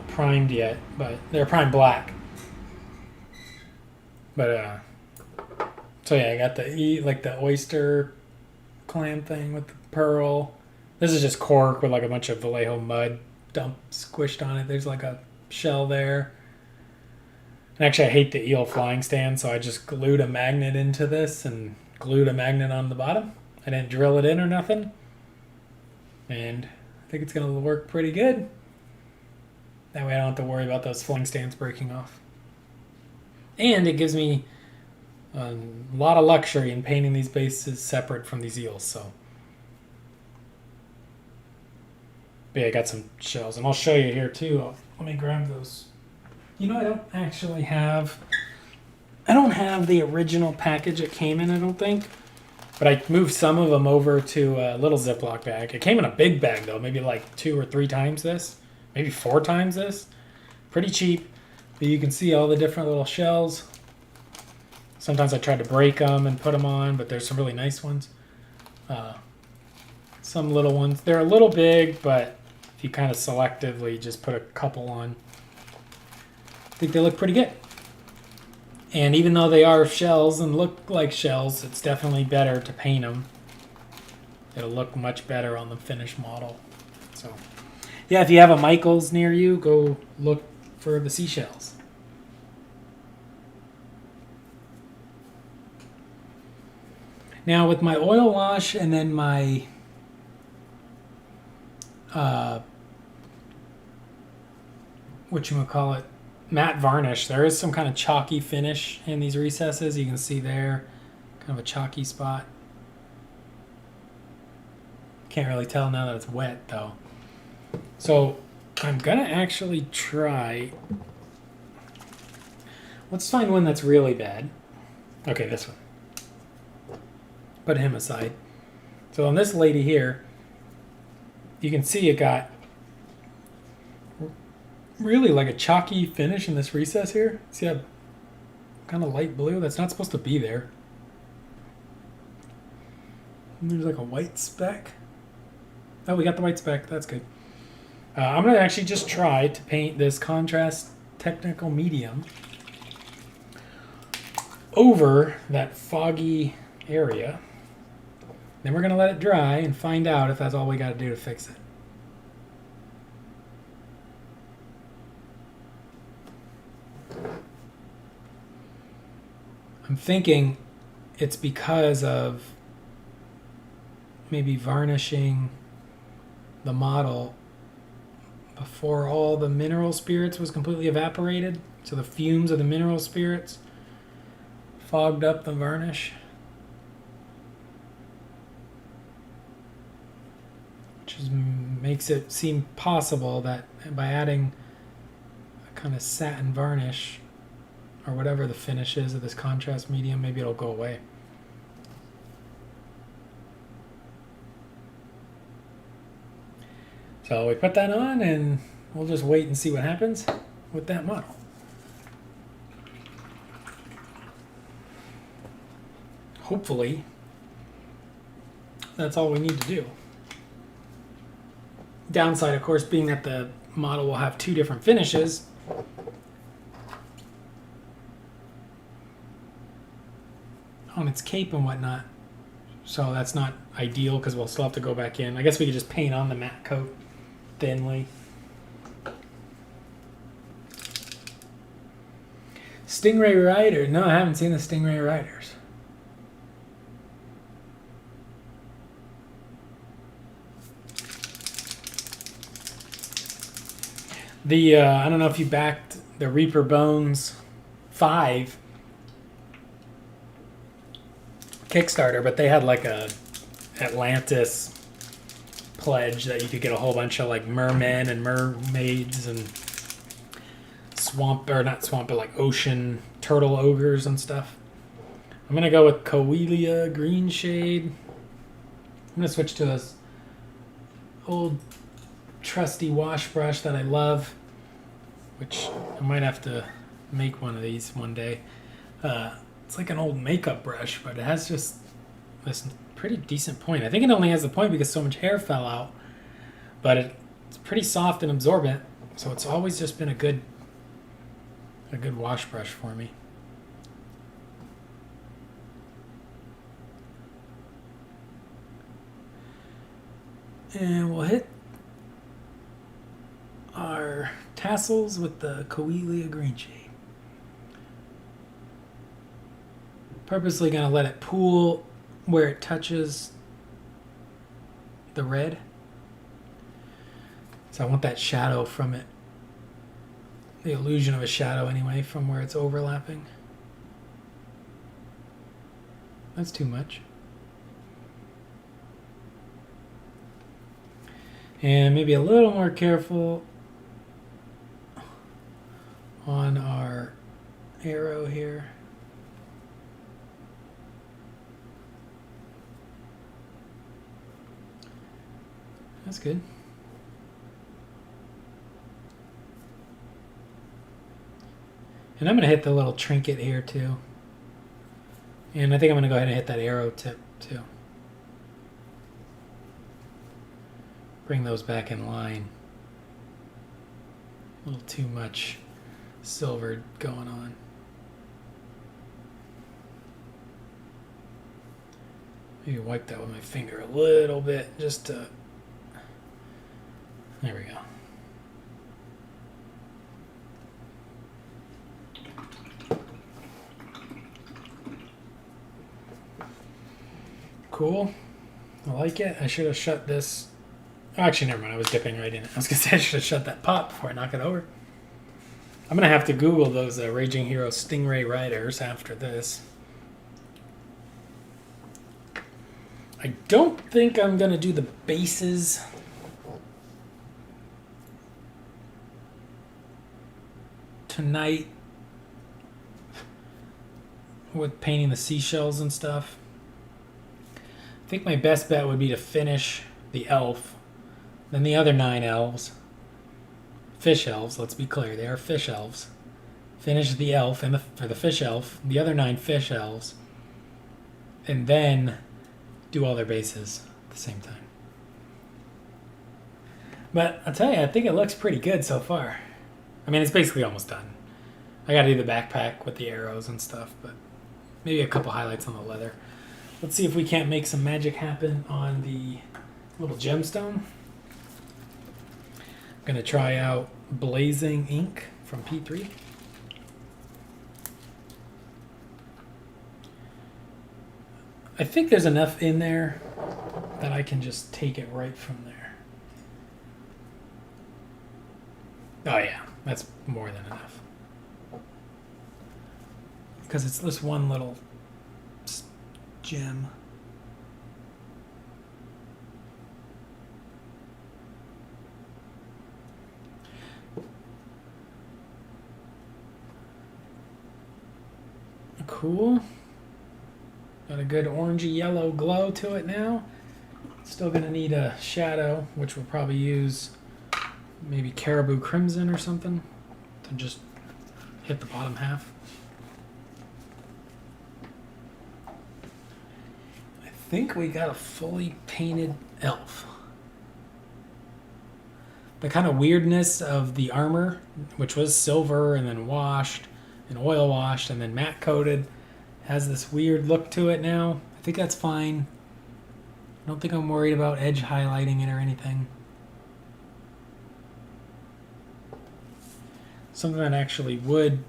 primed yet, but they're primed black. But so yeah, I got the oyster clam thing with the pearl. This is just cork with like a bunch of Vallejo mud dumped squished on it. There's like a shell there. And actually, I hate the eel flying stand, so I just glued a magnet into this and glued a magnet on the bottom. I didn't drill it in or nothing. And I think it's going to work pretty good. That way I don't have to worry about those flying stands breaking off. And it gives me a lot of luxury in painting these bases separate from these eels. So, but yeah, I got some shells, and I'll show you here too. Let me grab those. You know, I don't have the original package it came in, I don't think. But I moved some of them over to a little Ziploc bag. It came in a big bag though, maybe like 2 or 3 times this, maybe 4 times this. Pretty cheap, but you can see all the different little shells. Sometimes I tried to break them and put them on, but there's some really nice ones. Some little ones, they're a little big, but if you kind of selectively just put a couple on, I think they look pretty good. And even though they are shells and look like shells, it's definitely better to paint them. It'll look much better on the finished model. So, yeah, if you have a Michael's near you, go look for the seashells. Now with my oil wash and then my whatchamacallit, matte varnish, there is some kind of chalky finish in these recesses. You can see there, kind of a chalky spot. Can't really tell now that it's wet though. So I'm gonna actually try, let's find one that's really bad. Okay, this one. Put him aside. So on this lady here, you can see it got really like a chalky finish in this recess here. See that kind of light blue? That's not supposed to be there. And there's like a white speck. Oh, we got the white speck. That's good. I'm going to actually just try to paint this contrast technical medium over that foggy area. Then we're going to let it dry and find out if that's all we got to do to fix it. I'm thinking it's because of maybe varnishing the model before all the mineral spirits was completely evaporated. So the fumes of the mineral spirits fogged up the varnish. which makes it seem possible that by adding a kind of satin varnish or whatever the finish is of this contrast medium, maybe it'll go away. So we put that on and we'll just wait and see what happens with that model. Hopefully, that's all we need to do. Downside, of course, being that the model will have two different finishes. On its cape and whatnot. So that's not ideal because we'll still have to go back in. I guess we could just paint on the matte coat thinly. Stingray Rider. No, I haven't seen the Stingray Riders. The I don't know if you backed the Reaper Bones 5 Kickstarter, but they had like a Atlantis pledge that you could get a whole bunch of like mermen and mermaids and swamp, or not swamp, but like ocean turtle ogres and stuff. I'm gonna go with Coelia Green Shade. I'm gonna switch to this old trusty wash brush that I love, which I might have to make one of these one day. It's like an old makeup brush, but it has just this pretty decent point. I think it only has the point because so much hair fell out, but it's pretty soft and absorbent, so it's always just been a good wash brush for me. And we'll hit our tassels with the Coelia Green Shade. Purposely going to let it pool where it touches the red. So I want that shadow from it. The illusion of a shadow anyway from where it's overlapping. That's too much. And maybe a little more careful on our arrow here. That's good. And I'm going to hit the little trinket here too. And I think I'm going to go ahead and hit that arrow tip too. Bring those back in line. A little too much silver going on. Maybe wipe that with my finger a little bit just to... There we go. Cool. I like it. I should have shut this. Oh, actually, never mind. I was dipping right in it. I was going to say I should have shut that pot before I knock it over. I'm going to have to Google those Raging Hero Stingray Riders after this. I don't think I'm going to do the bases tonight with painting the seashells and stuff. I think my best bet would be to finish the elf, then the other 9 elves. Fish elves, let's be clear, they are fish elves. Finish the elf and the fish elf, the other 9 fish elves, and then do all their bases at the same time. But I'll tell you, I think it looks pretty good so far. I mean, it's basically almost done. I gotta do the backpack with the arrows and stuff, but maybe a couple highlights on the leather. Let's see if we can't make some magic happen on the little gemstone. I'm gonna try out Blazing Ink from P3. I think there's enough in there that I can just take it right from there. Oh yeah, that's more than enough. Because it's this one little gem. cool. Got a good orangey yellow glow to it now. Still gonna need a shadow, which we'll probably use maybe Caribou Crimson or something to just hit the bottom half. I think we got a fully painted elf. The kind of weirdness of the armor, which was silver and then washed and oil washed and then matte coated, has this weird look to it now. I think that's fine. I don't think I'm worried about edge highlighting it or anything. Something that actually would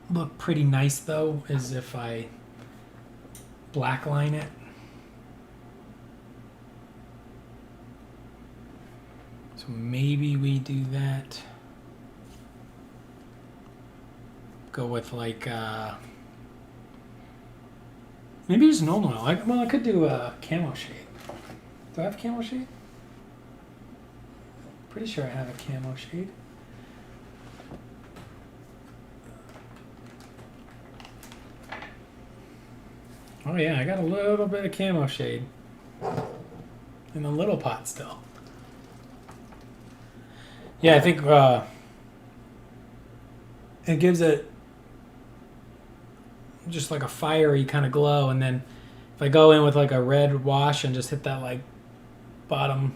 look pretty nice though is if I blackline it. So maybe we do that. Go with like, maybe just normal oil. Well, I could do a camo shade. Do I have camo shade? Pretty sure I have a camo shade. Oh yeah, I got a little bit of camo shade in the little pot still. Yeah, I think it gives it just like a fiery kind of glow, and then if I go in with like a red wash and just hit that like bottom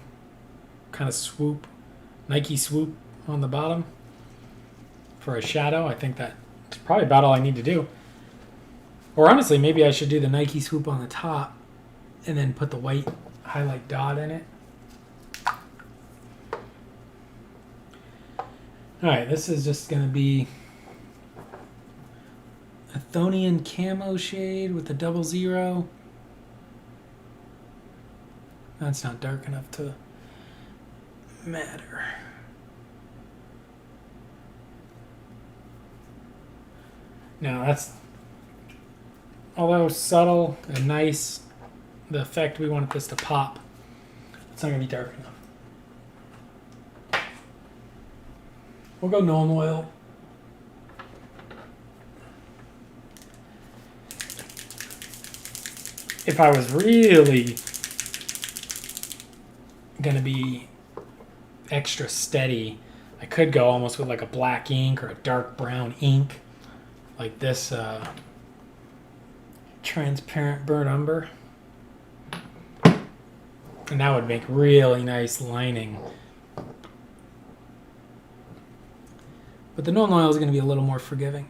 kind of swoop, Nike swoop on the bottom for a shadow, I think that's probably about all I need to do. Or honestly, maybe I should do the Nike swoop on the top and then put the white highlight dot in it. Alright, this is just going to be a Thonian camo shade with a 00. That's not dark enough to matter. Now that's, although subtle and nice, the effect we want this to pop, it's not going to be dark enough. We'll go gnome oil. If I was really going to be extra steady, I could go almost with like a black ink or a dark brown ink, like this transparent burnt umber. And that would make really nice lining. But the gnome oil is going to be a little more forgiving.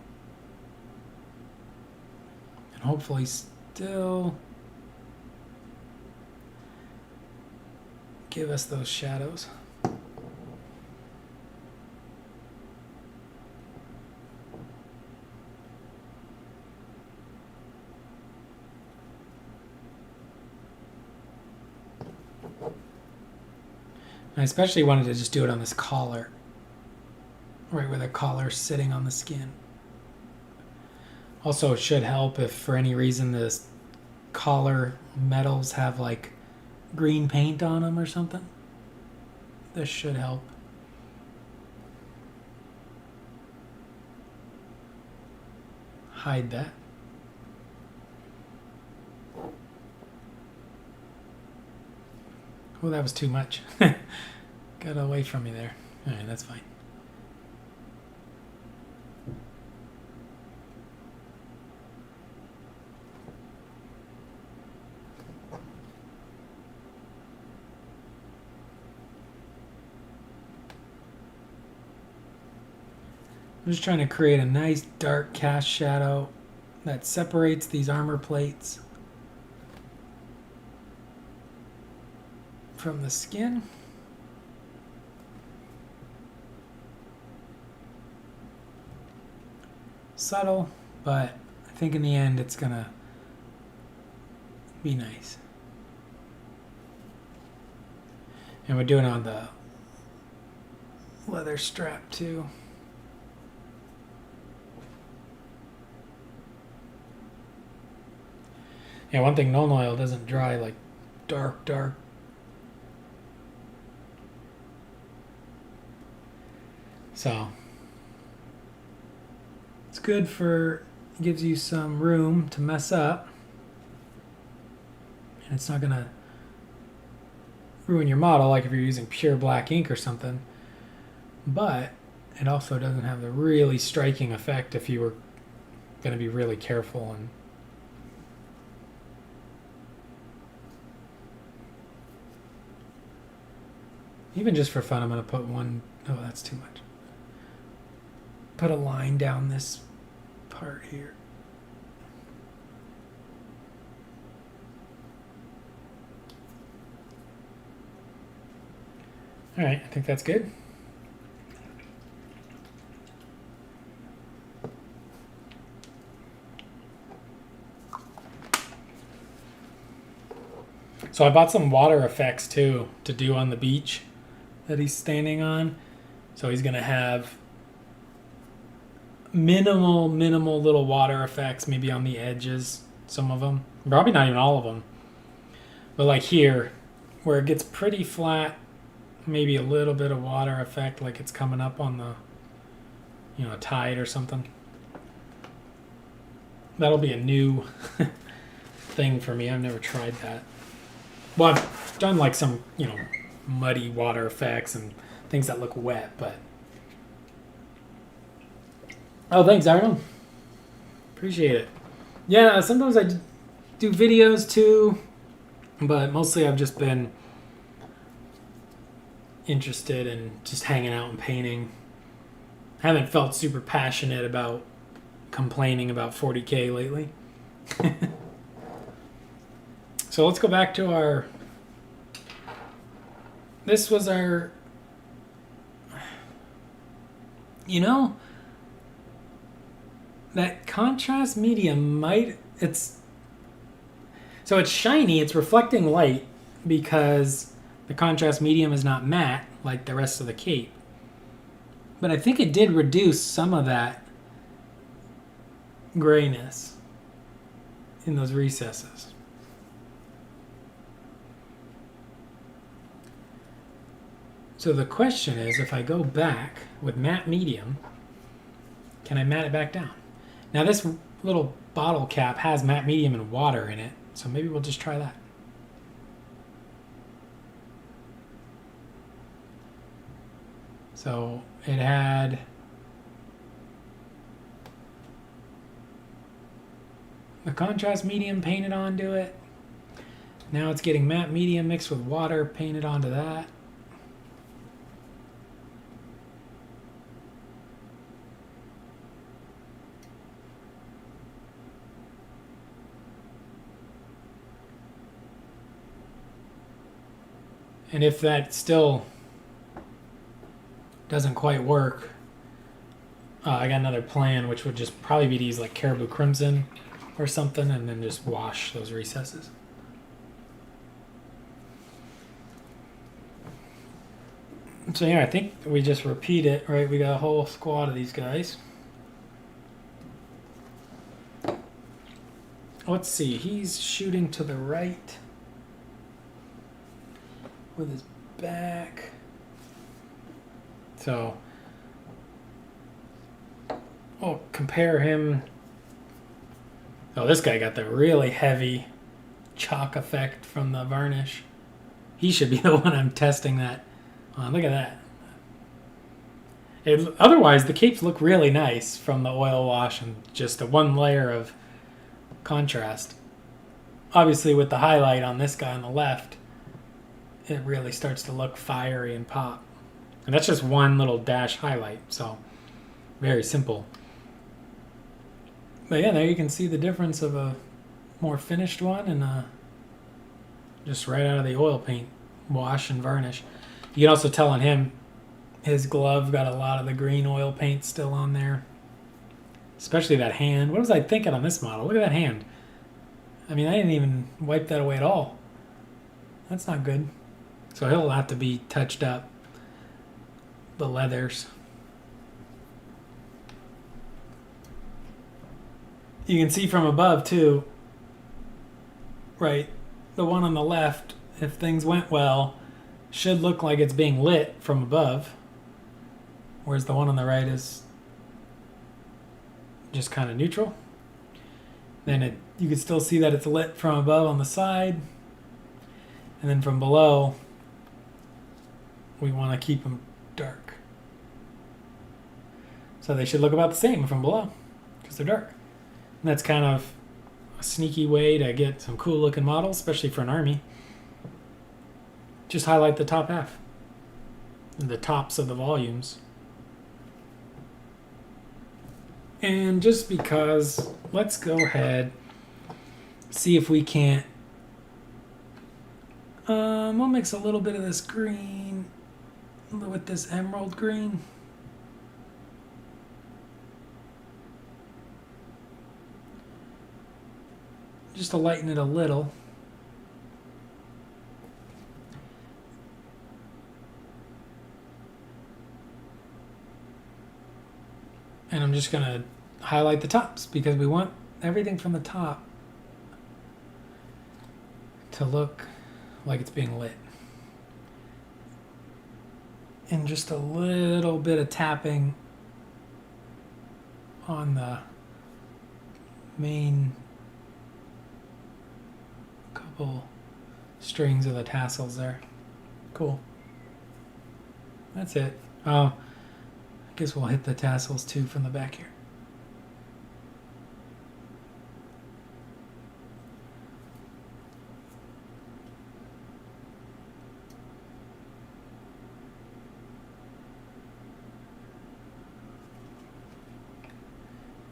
And hopefully still give us those shadows. I especially wanted to just do it on this collar, right where the collar's sitting on the skin. Also, it should help if for any reason this collar metals have like green paint on them or something. This should help. Hide that. Oh, that was too much. Got away from me there. Alright, that's fine. I'm just trying to create a nice dark cast shadow that separates these armor plates from the skin. Subtle, but I think in the end it's gonna be nice. And we're doing it on the leather strap too. Yeah, one thing, gnome oil doesn't dry like dark. So it's good for gives you some room to mess up. And it's not going to ruin your model like if you're using pure black ink or something. But it also doesn't have the really striking effect if you were going to be really careful. And even just for fun, I'm going to put one. Oh, that's too much. Put a line down this part here. All right, I think that's good. So I bought some water effects too to do on the beach that he's standing on. So he's going to have minimal little water effects, maybe on the edges, some of them. Probably not even all of them. But like here, where it gets pretty flat, maybe a little bit of water effect, like it's coming up on the, you know, tide or something. That'll be a new thing for me. I've never tried that. Well, I've done like some, you know, muddy water effects and things that look wet, but... Oh, thanks, Aaron. Appreciate it. Yeah, sometimes I do videos too, but mostly I've just been interested in just hanging out and painting. I haven't felt super passionate about complaining about 40K lately. So let's go back to our... This was our... You know, that contrast medium might... So it's shiny, it's reflecting light because the contrast medium is not matte like the rest of the cape. But I think it did reduce some of that grayness in those recesses. So the question is, if I go back with matte medium, can I matte it back down? Now this little bottle cap has matte medium and water in it, so maybe we'll just try that. So it had the contrast medium painted onto it. Now it's getting matte medium mixed with water painted onto that. And if that still doesn't quite work, I got another plan, which would just probably be to use like Caribou Crimson or something and then just wash those recesses. So yeah, I think we just repeat it, right? We got a whole squad of these guys. Let's see, he's shooting to the right with his back. So we'll compare him. Oh, this guy got the really heavy chalk effect from the varnish. He should be the one I'm testing that on. Look at that. Otherwise, the capes look really nice from the oil wash and just a one layer of contrast. Obviously, with the highlight on this guy on the left, it really starts to look fiery and pop. And that's just one little dash highlight, so very simple. But yeah, there you can see the difference of a more finished one and just right out of the oil paint wash and varnish. You can also tell on him, his glove got a lot of the green oil paint still on there. Especially that hand. What was I thinking on this model? Look at that hand. I mean, I didn't even wipe that away at all. That's not good. So he'll have to be touched up. The leathers. You can see from above too, right? The one on the left, if things went well, should look like it's being lit from above. Whereas the one on the right is just kind of neutral. then you can still see that it's lit from above on the side. And then from below, we want to keep them dark. So they should look about the same from below because they're dark. And that's kind of a sneaky way to get some cool looking models, especially for an army. Just highlight the top half, the tops of the volumes. And just because, let's go ahead, see if we can't. We'll mix a little bit of this green with this emerald green. Just to lighten it a little. And I'm just going to highlight the tops because we want everything from the top to look like it's being lit. And just a little bit of tapping on the main couple strings of the tassels there. Cool. That's it. Oh, I guess we'll hit the tassels too from the back here.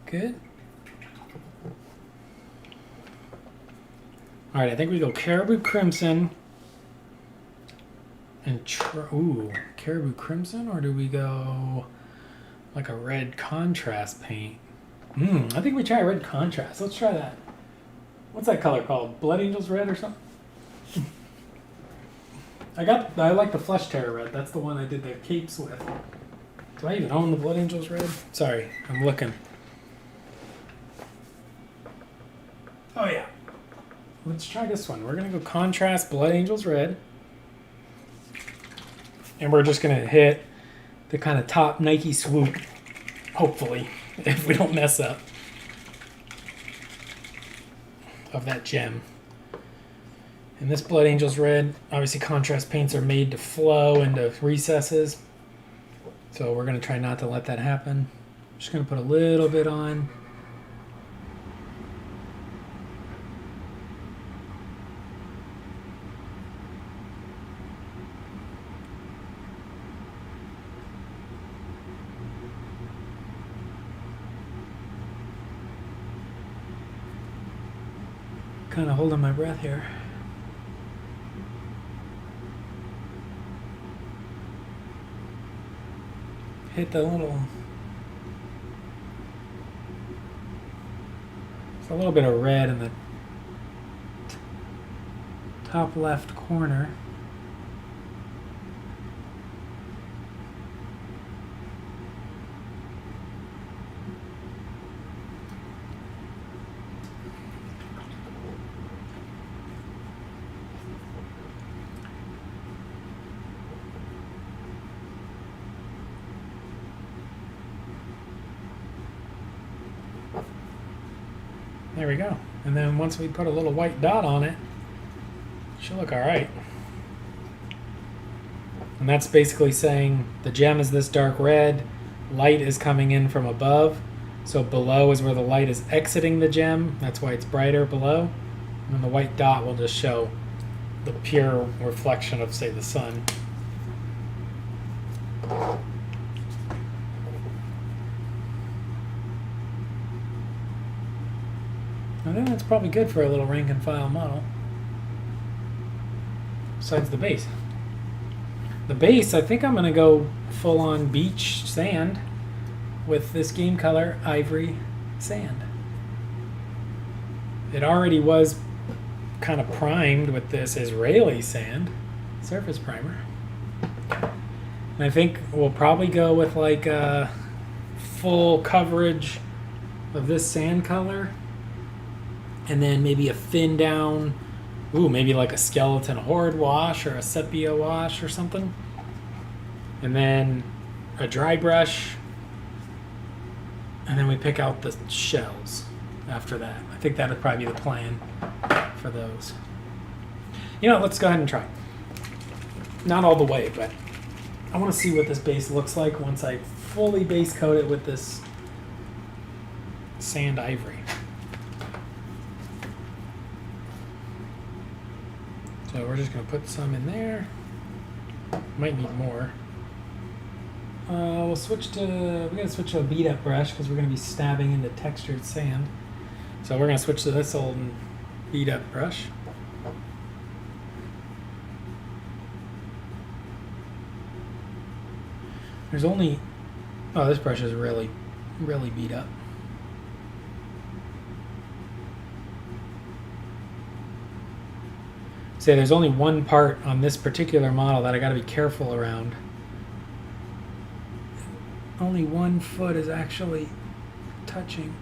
Good. All right, I think we go Caribou Crimson and Caribou Crimson, or do we go like a red contrast paint? I think we try red contrast. Let's try that. What's that color called? Blood Angels Red or something? I like the Flesh Terror Red. That's the one I did the capes with. Do I even own the Blood Angels Red? Sorry, I'm looking. Oh yeah. Let's try this one. We're going to go contrast Blood Angels Red. And we're just going to hit the kind of top Nike swoop, hopefully, if we don't mess up, of that gem. And this Blood Angels Red, obviously contrast paints are made to flow into recesses. So we're going to try not to let that happen. Just going to put a little bit on. Kind of holding my breath here. Hit the little, it's a little bit of red in the top left corner. There we go. And then once we put a little white dot on it, it should look all right. And that's basically saying the gem is this dark red, light is coming in from above, so below is where the light is exiting the gem. That's why it's brighter below. And then the white dot will just show the pure reflection of, say, the sun. I think that's probably good for a little rank and file model. Besides the base. The base, I think I'm going to go full on beach sand with this game color ivory sand. It already was kind of primed with this Israeli sand surface primer. And I think we'll probably go with like a full coverage of this sand color. And then maybe a thin down, maybe like a skeleton horde wash or a sepia wash or something. And then a dry brush. And then we pick out the shells. after that. I think that would probably be the plan for those. You know, let's go ahead and try. Not all the way, but I want to see what this base looks like once I fully base coat it with this sand ivory. So we're just going to put some in there. Might need more. We're going to switch to a beat up brush because we're going to be stabbing into textured sand. So we're going to switch to this old beat up brush. There's only, oh, this brush is really, really beat up. Say there's only one part on this particular model that I got to be careful around. Only one foot is actually touching.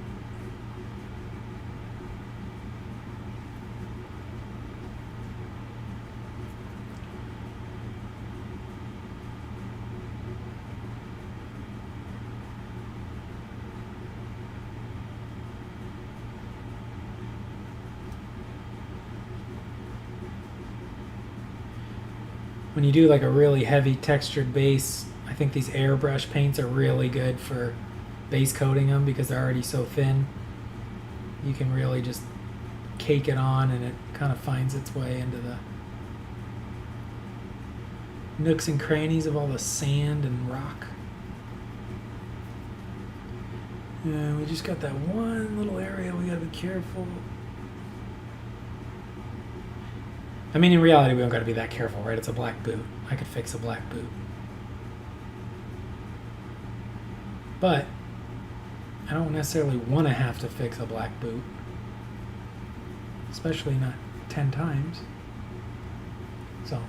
When you do like a really heavy textured base, I think these airbrush paints are really good for base coating them because they're already so thin. You can really just cake it on and it kind of finds its way into the nooks and crannies of all the sand and rock. And we just got that one little area we gotta be careful. I mean, in reality, we don't got to be that careful, right? It's a black boot. I could fix a black boot. But I don't necessarily want to have to fix a black boot. Especially not 10 times. So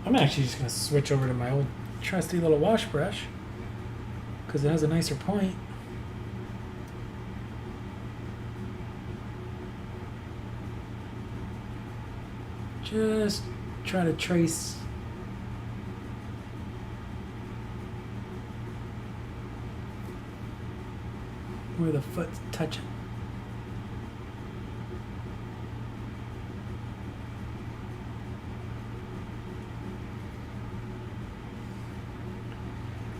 I'm actually just going to switch over to my old trusty little wash brush because it has a nicer point. Just try to trace where the foot's touching.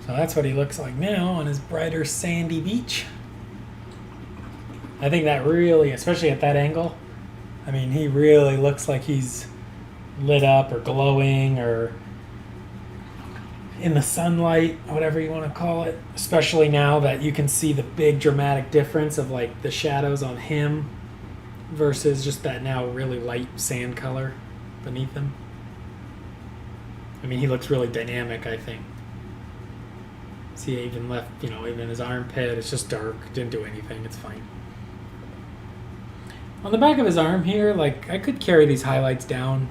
So that's what he looks like now on his brighter sandy beach. I think that really, especially at that angle, I mean, he really looks like he's lit up or glowing or in the sunlight, whatever you want to call it. Especially now that you can see the big dramatic difference of like the shadows on him versus just that now really light sand color beneath him. I mean, he looks really dynamic, I think. See, I even left, even his armpit, it's just dark, didn't do anything, it's fine. On the back of his arm here, like, I could carry these highlights down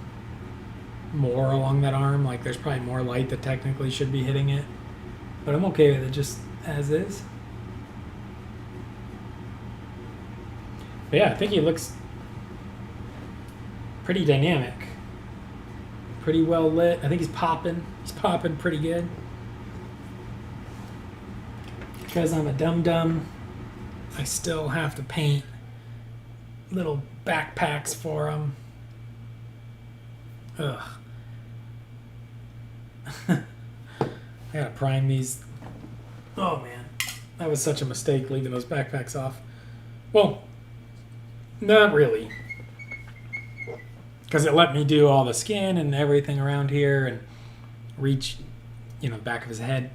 more along that arm. Like, there's probably more light that technically should be hitting it. But I'm okay with it just as is. But yeah, I think he looks pretty dynamic. Pretty well lit. I think he's popping. He's popping pretty good. Because I'm a dum-dum, I still have to paint little backpacks for him. Ugh. I gotta prime these. Oh man, that was such a mistake leaving those backpacks off. Well, not really. Because it let me do all the skin and everything around here and reach, the back of his head.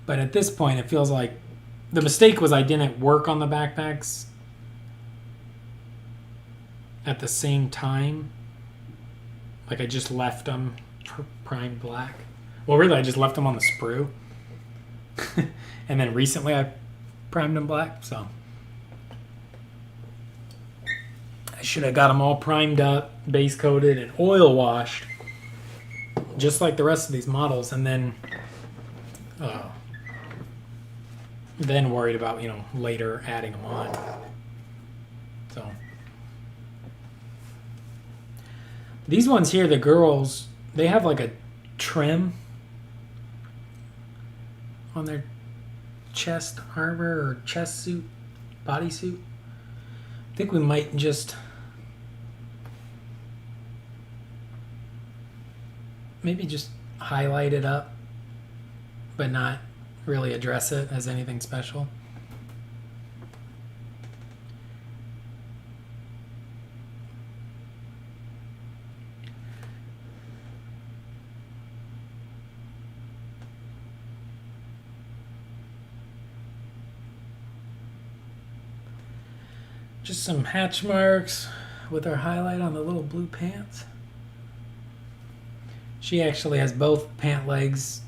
But at this point, it feels like the mistake was I didn't work on the backpacks at the same time. Like I just left them primed black. Well, really, I just left them on the sprue. And then recently I primed them black, so I should have got them all primed up, base coated, and oil washed, just like the rest of these models, and then worried about, later adding them on. So these ones here, the girls, they have like a trim on their chest armor or chest suit bodysuit. I think we might just maybe just highlight it up, but not really address it as anything special. Just some hatch marks with our highlight on the little blue pants. She actually has both pant legs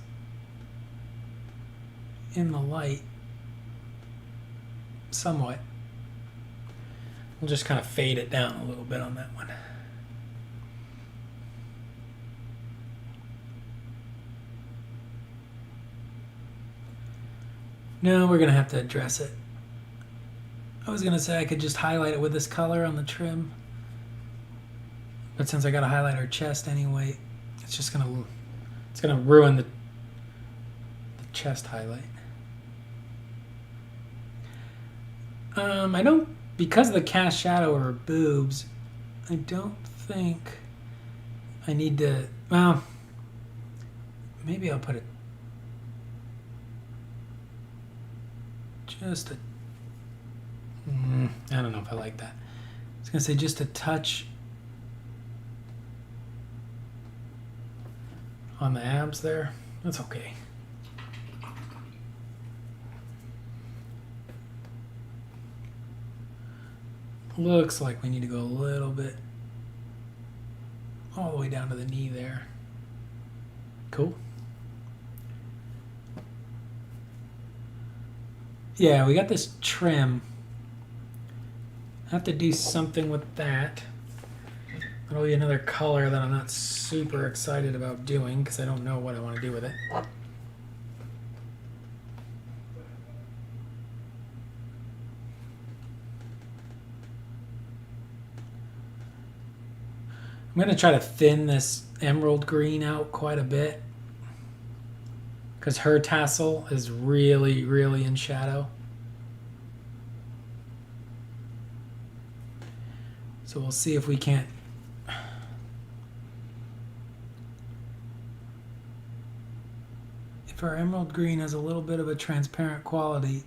in the light, somewhat. We'll just kind of fade it down a little bit on that one. No, we're gonna have to address it. I was gonna say I could just highlight it with this color on the trim, but since I gotta highlight her chest anyway, it's gonna ruin the chest highlight. I don't, because of the cast shadow or boobs, I don't think I need to, well, maybe I'll put it just a, I don't know if I like that. I was gonna say just a touch on the abs there. That's okay. Looks like we need to go a little bit all the way down to the knee there. Cool. Yeah, we got this trim. I have to do something with that. That'll be another color that I'm not super excited about doing because I don't know what I want to do with it. I'm going to try to thin this emerald green out quite a bit because her tassel is really, really in shadow. So we'll see if we can't if our emerald green has a little bit of a transparent quality,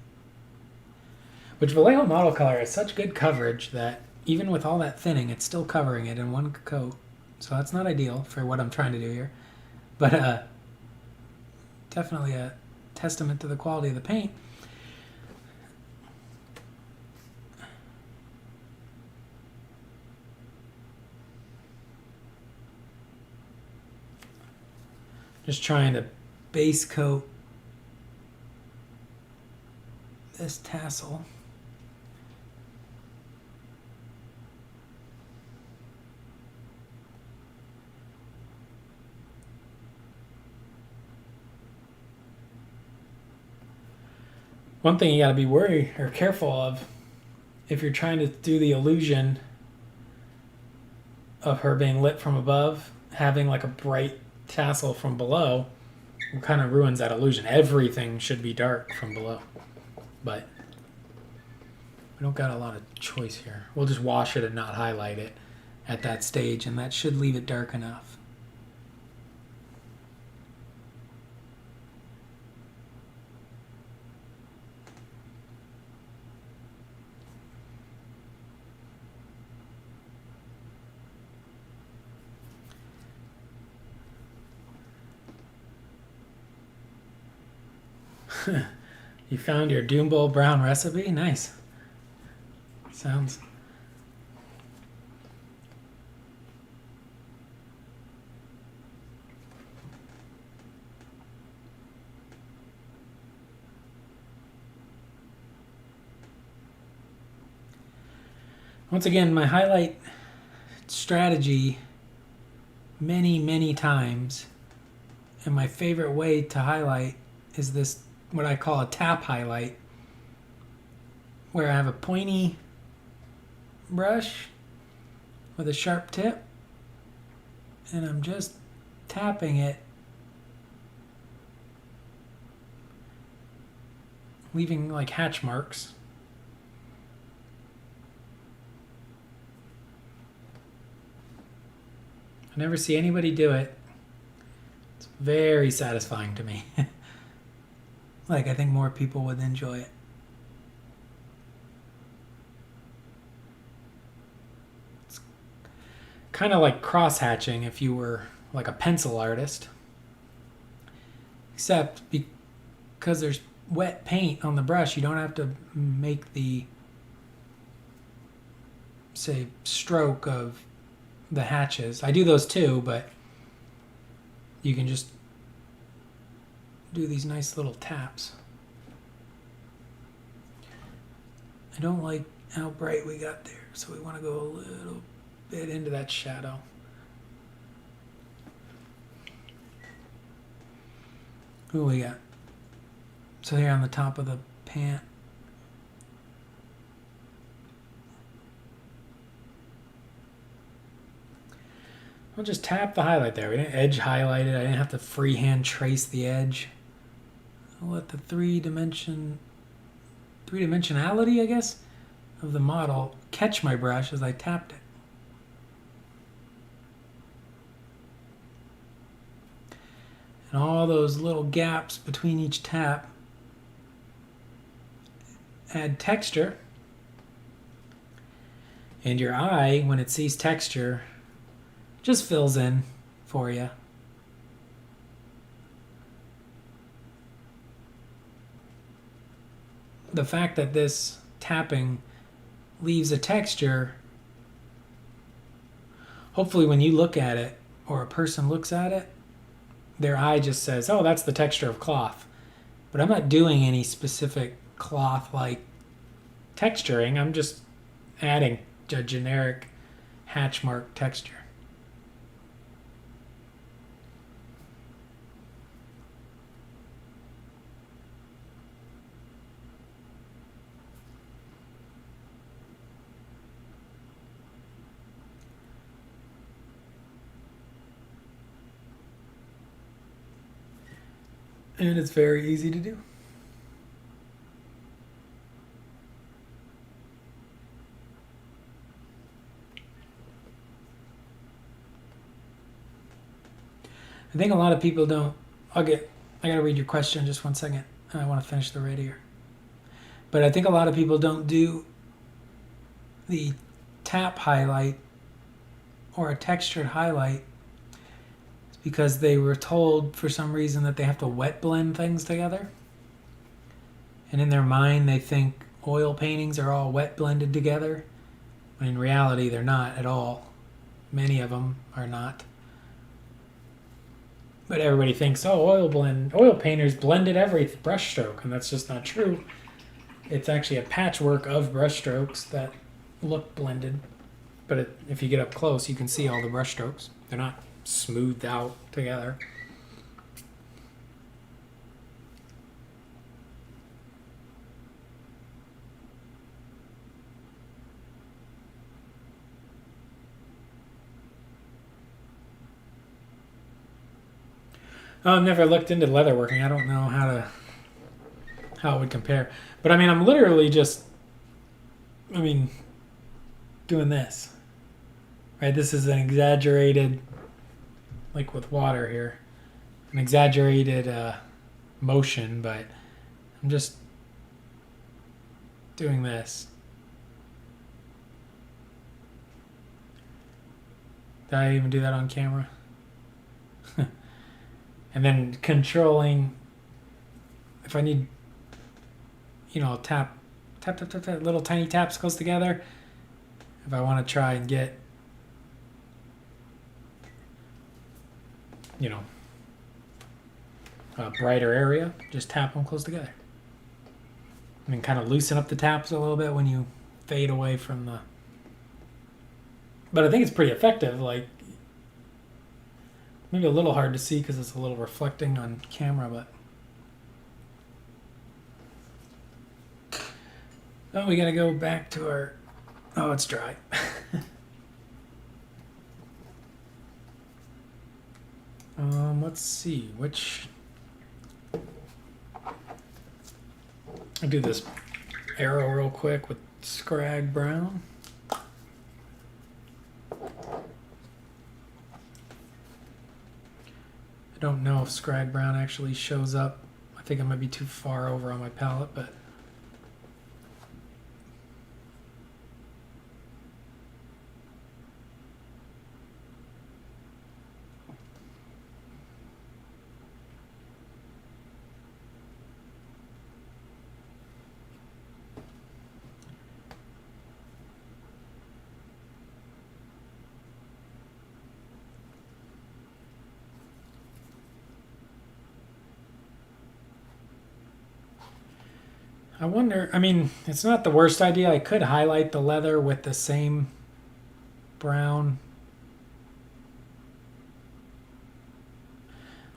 which Vallejo model color has such good coverage that even with all that thinning, it's still covering it in one coat. So that's not ideal for what I'm trying to do here. But definitely a testament to the quality of the paint. Just trying to base coat this tassel. One thing you got to be worried or careful of if you're trying to do the illusion of her being lit from above, having like a bright tassel from below kind of ruins that illusion. Everything should be dark from below, but we don't got a lot of choice here. We'll just wash it and not highlight it at that stage, and that should leave it dark enough. You found your Doom Bowl brown recipe? Nice. Sounds... Once again, my highlight strategy many times, and my favorite way to highlight is this, what I call a tap highlight, where I have a pointy brush with a sharp tip and I'm just tapping it, leaving like hatch marks. I never see anybody do it. It's very satisfying to me. Like, I think more people would enjoy it. It's kind of like cross-hatching if you were like a pencil artist. Except because there's wet paint on the brush, you don't have to make the, say, stroke of the hatches. I do those too, but you can just do these nice little taps. I don't like how bright we got there, so we want to go a little bit into that shadow. Who we got? So here on the top of the pant. I'll just tap the highlight there. We didn't edge highlight it. I didn't have to freehand trace the edge. I'll let the three-dimensionality, I guess, of the model catch my brush as I tapped it. And all those little gaps between each tap add texture. And your eye, when it sees texture, just fills in for you. The fact that this tapping leaves a texture, hopefully when you look at it or a person looks at it, their eye just says, oh, that's the texture of cloth. But I'm not doing any specific cloth-like texturing. I'm just adding a generic hatch mark texture. And it's very easy to do. I think a lot of people don't. I gotta read your question just 1 second. I want to finish the raid here. But I think a lot of people don't do the tap highlight or a textured highlight because they were told for some reason that they have to wet blend things together. And in their mind, they think oil paintings are all wet blended together. When in reality, they're not at all. Many of them are not. But everybody thinks, oh, oil painters blended every brush stroke, and that's just not true. It's actually a patchwork of brush strokes that look blended. But if you get up close, you can see all the brush strokes. They're not smoothed out together. I've never looked into leatherworking. I don't know how it would compare. But I mean, I'm literally just, doing this. Right? This is an exaggerated, like with water here, an exaggerated motion, but I'm just doing this. Did I even do that on camera? And then controlling, if I need, tap, little tiny taps close together. If I want to try and get, a brighter area, just tap them close together. And kind of loosen up the taps a little bit when you fade away from the... But I think it's pretty effective, like, maybe a little hard to see because it's a little reflecting on camera, but... Oh, we gotta go back to our... Oh, it's dry. Let's see, which... I'll do this arrow real quick with Scrag Brown. don't know if Scrag Brown actually shows up. I think I might be too far over on my palette, but I wonder, I mean, it's not the worst idea. I could highlight the leather with the same brown.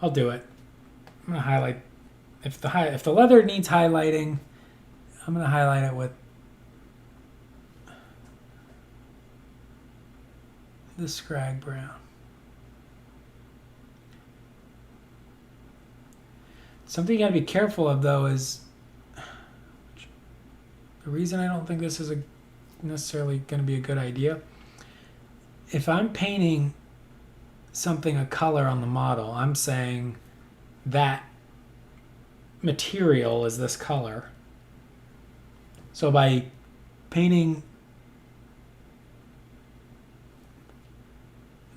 I'll do it. I'm gonna highlight, if the leather needs highlighting, I'm gonna highlight it with the Scrag Brown. Something you gotta be careful of though is the reason I don't think this is necessarily going to be a good idea. If I'm painting something a color on the model, I'm saying that material is this color. So by painting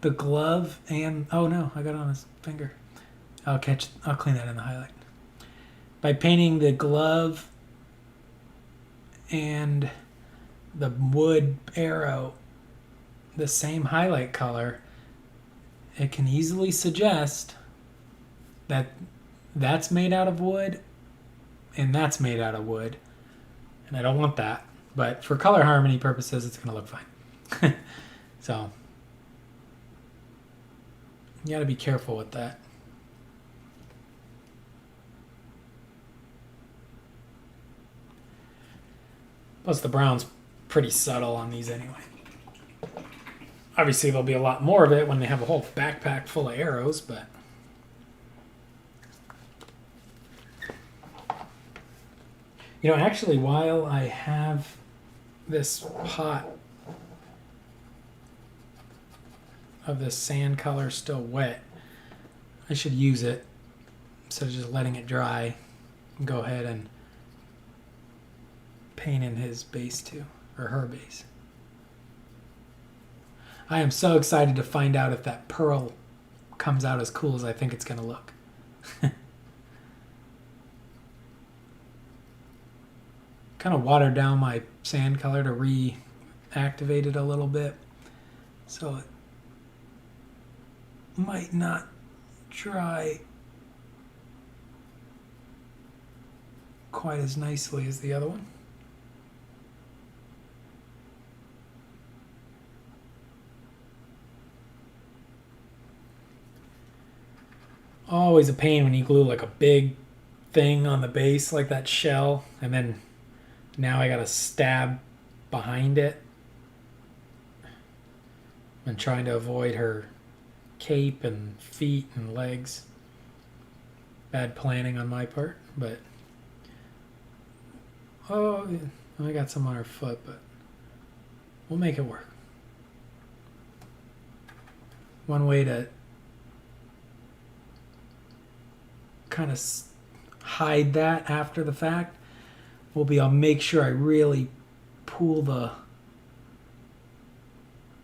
the glove and, oh no, I got it on his finger. I'll clean that in the highlight. By painting the glove and the wood arrow the same highlight color, it can easily suggest that that's made out of wood and that's made out of wood, and I don't want that, but for color harmony purposes it's going to look fine. So you got to be careful with that. Plus the brown's pretty subtle on these anyway. Obviously there'll be a lot more of it when they have a whole backpack full of arrows, but you know, actually while I have this pot of this sand color still wet, I should use it instead of just letting it dry and go ahead and paint in his base too, or her base. I am so excited to find out if that pearl comes out as cool as I think it's going to look. Kind of watered down my sand color to reactivate it a little bit, so it might not dry quite as nicely as the other one. Always a pain when you glue like a big thing on the base like that shell, and then now I gotta stab behind it. I'm trying to avoid her cape and feet and legs. Bad planning on my part, but oh, I got some on her foot, but we'll make it work. One way to kind of hide that after the fact will be I'll make sure I really pull the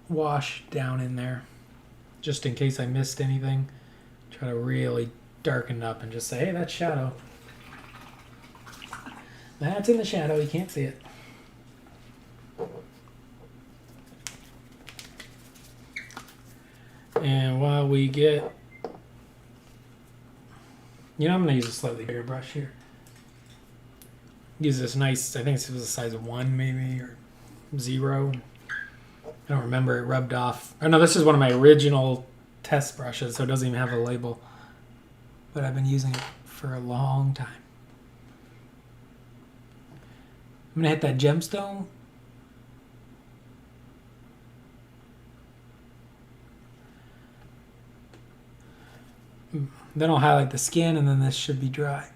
wash down in there just in case I missed anything. Try to really darken up and just say, hey, that's shadow. That's in the shadow, you can't see it. And while we get, you know, I'm going to use a slightly bigger brush here. Use this nice, I think this was a size 1 maybe, or 0. I don't remember, it rubbed off. Oh no, this is one of my original test brushes, so it doesn't even have a label. But I've been using it for a long time. I'm going to hit that gemstone. Then I'll highlight the skin, and then this should be dry.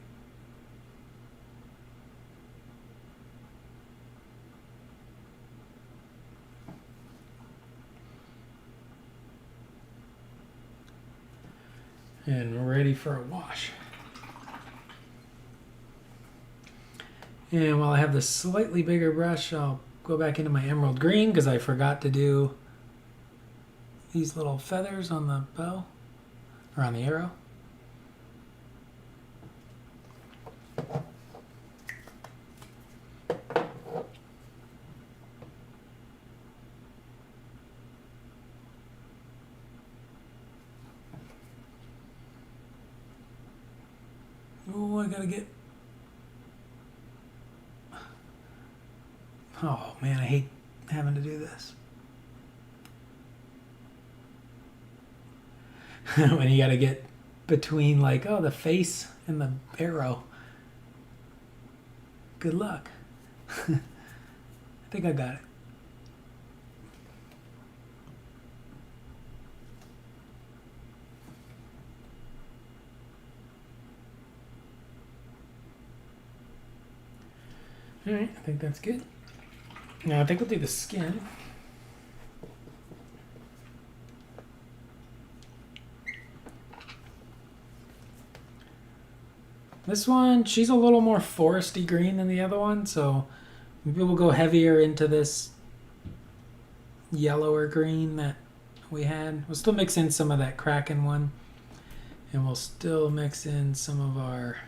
and ready for a wash. And while I have the slightly bigger brush, I'll go back into my emerald green because I forgot to do these little feathers on the bow, or on the arrow. Oh, I gotta get... Oh man, I hate having to do this. When you gotta get between like, oh, the face and the arrow. Good luck. I think I got it. Alright, I think that's good. Now I think we'll do the skin. This one, she's a little more foresty green than the other one, so maybe we'll go heavier into this yellower green that we had. We'll still mix in some of that Kraken one, and we'll still mix in some of our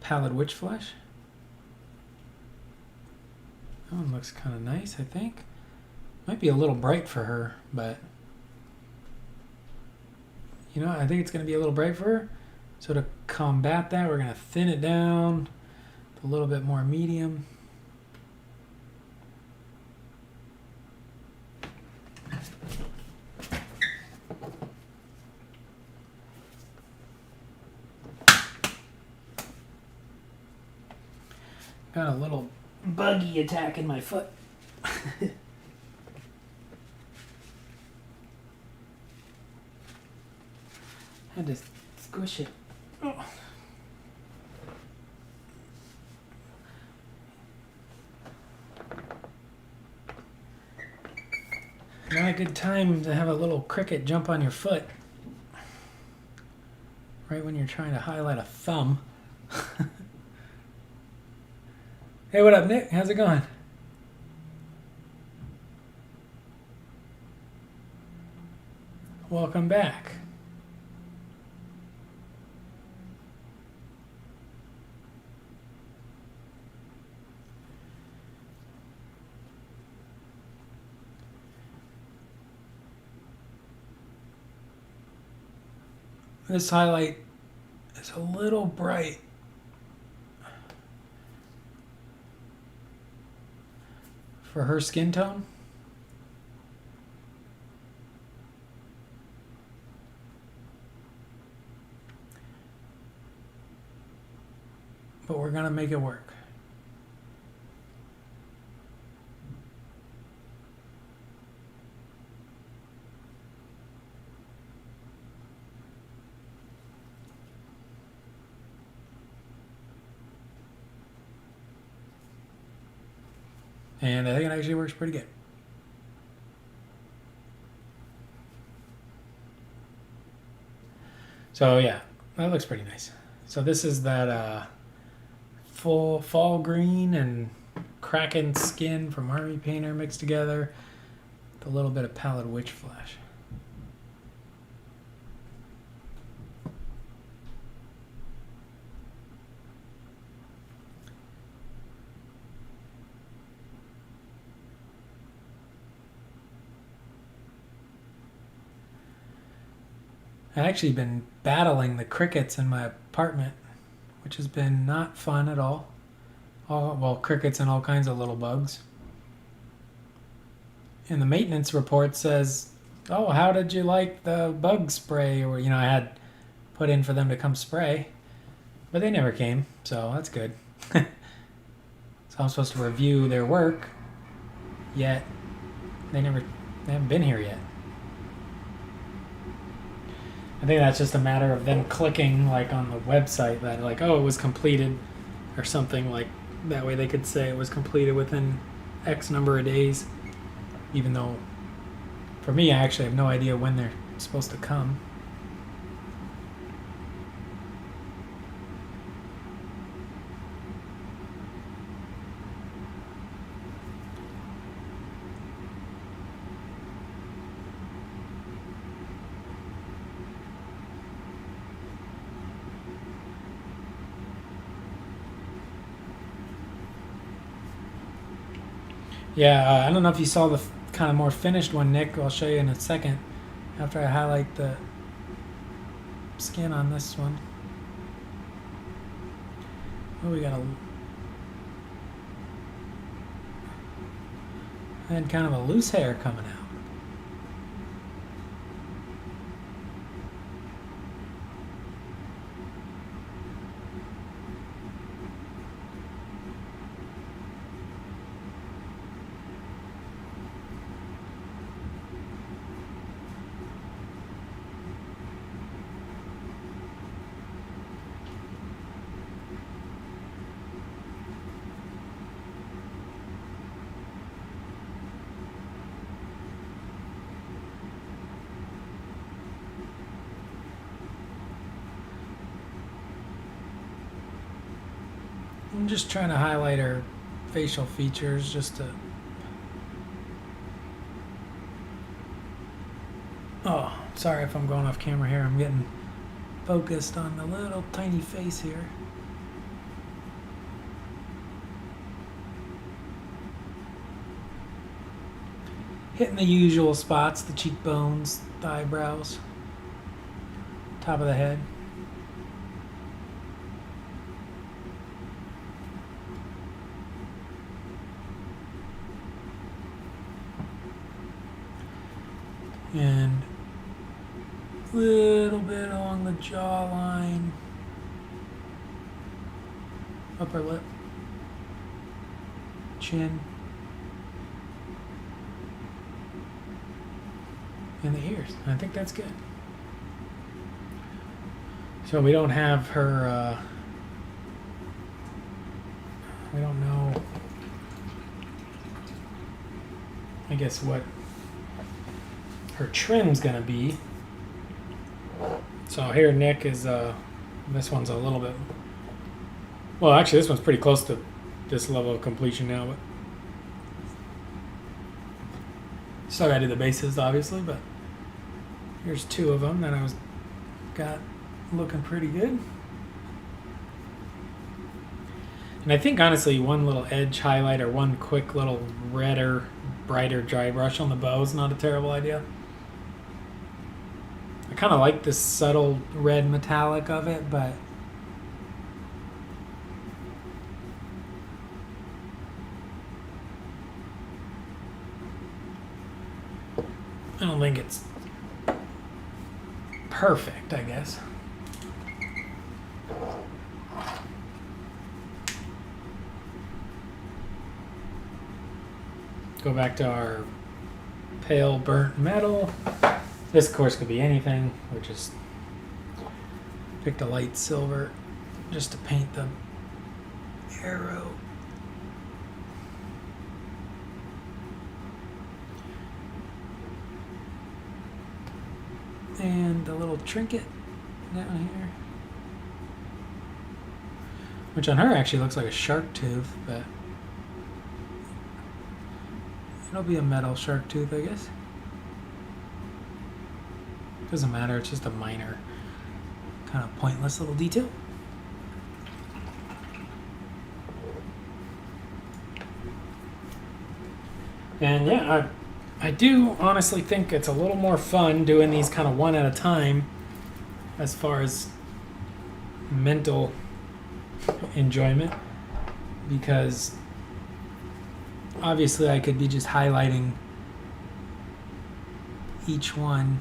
Pallid Witch Flesh. That one looks kind of nice, I think. Might be a little bright for her, but you know, I think it's going to be a little bright for her. So to combat that, we're going to thin it down to a little bit more medium. Got a little buggy attack in my foot. Had to squish it. Oh. Not a good time to have a little cricket jump on your foot. Right when you're trying to highlight a thumb. Hey, what up, Nick? How's it going? Welcome back. This highlight is a little bright. For her skin tone. But we're gonna make it work. And I think it actually works pretty good. So yeah, that looks pretty nice. So this is that full fall green and Kraken skin from Army Painter mixed together with a little bit of Pallid Witch Flesh. I've actually been battling the crickets in my apartment, which has been not fun at all. Well, crickets and all kinds of little bugs. And the maintenance report says, oh, how did you like the bug spray? Or, you know, I had put in for them to come spray, but they never came, so that's good. So I'm supposed to review their work, yet they haven't been here yet. I think that's just a matter of them clicking like on the website that like, oh, it was completed or something, like that way they could say it was completed within X number of days, even though for me I actually have no idea when they're supposed to come. Yeah, I don't know if you saw the kind of more finished one, Nick. I'll show you in a second after I highlight the skin on this one. Oh, we got had kind of a loose hair coming out. I'm just trying to highlight her facial features just to... Oh, sorry if I'm going off camera here. I'm getting focused on the little tiny face here. Hitting the usual spots, the cheekbones, the eyebrows, top of the head. And a little bit along the jawline, upper lip, chin, and the ears. I think that's good. So we don't have her, we don't know, I guess, what her trim's gonna be. So here Nick is this one's a little bit, well, actually this one's pretty close to this level of completion now, but still gotta do the bases obviously. But here's two of them that I was got looking pretty good. And I think honestly one little edge highlight or one quick little redder, brighter dry brush on the bow is not a terrible idea. I kind of like this subtle red metallic of it, but I don't think it's perfect, I guess. Go back to our pale burnt metal. This, of course, could be anything. We just picked a light silver just to paint the arrow. And a little trinket down here, which on her actually looks like a shark tooth, but it'll be a metal shark tooth, I guess. Doesn't matter, it's just a minor, kind of pointless little detail. And yeah, I do honestly think it's a little more fun doing these kind of one at a time as far as mental enjoyment, because obviously I could be just highlighting each one,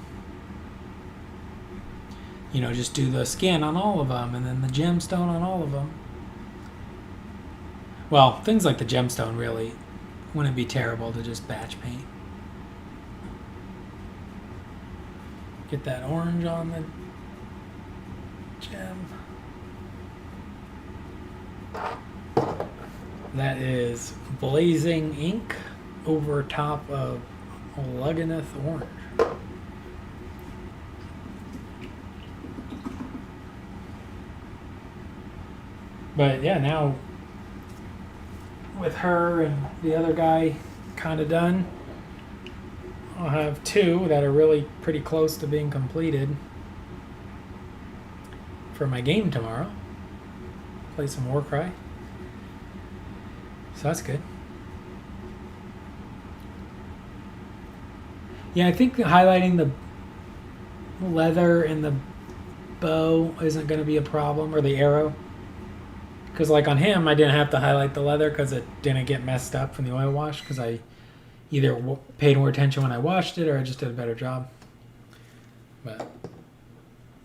you know, just do the skin on all of them and then the gemstone on all of them. Well, things like the gemstone really wouldn't be terrible to just batch paint. Get that orange on the gem. That is blazing ink over top of Idoneth orange. But yeah, now with her and the other guy kind of done, I'll have two that are really pretty close to being completed for my game tomorrow. Play some Warcry. So that's good. Yeah, I think highlighting the leather and the bow isn't going to be a problem, or the arrow. Because like on him, I didn't have to highlight the leather because it didn't get messed up from the oil wash, because I either paid more attention when I washed it or I just did a better job. But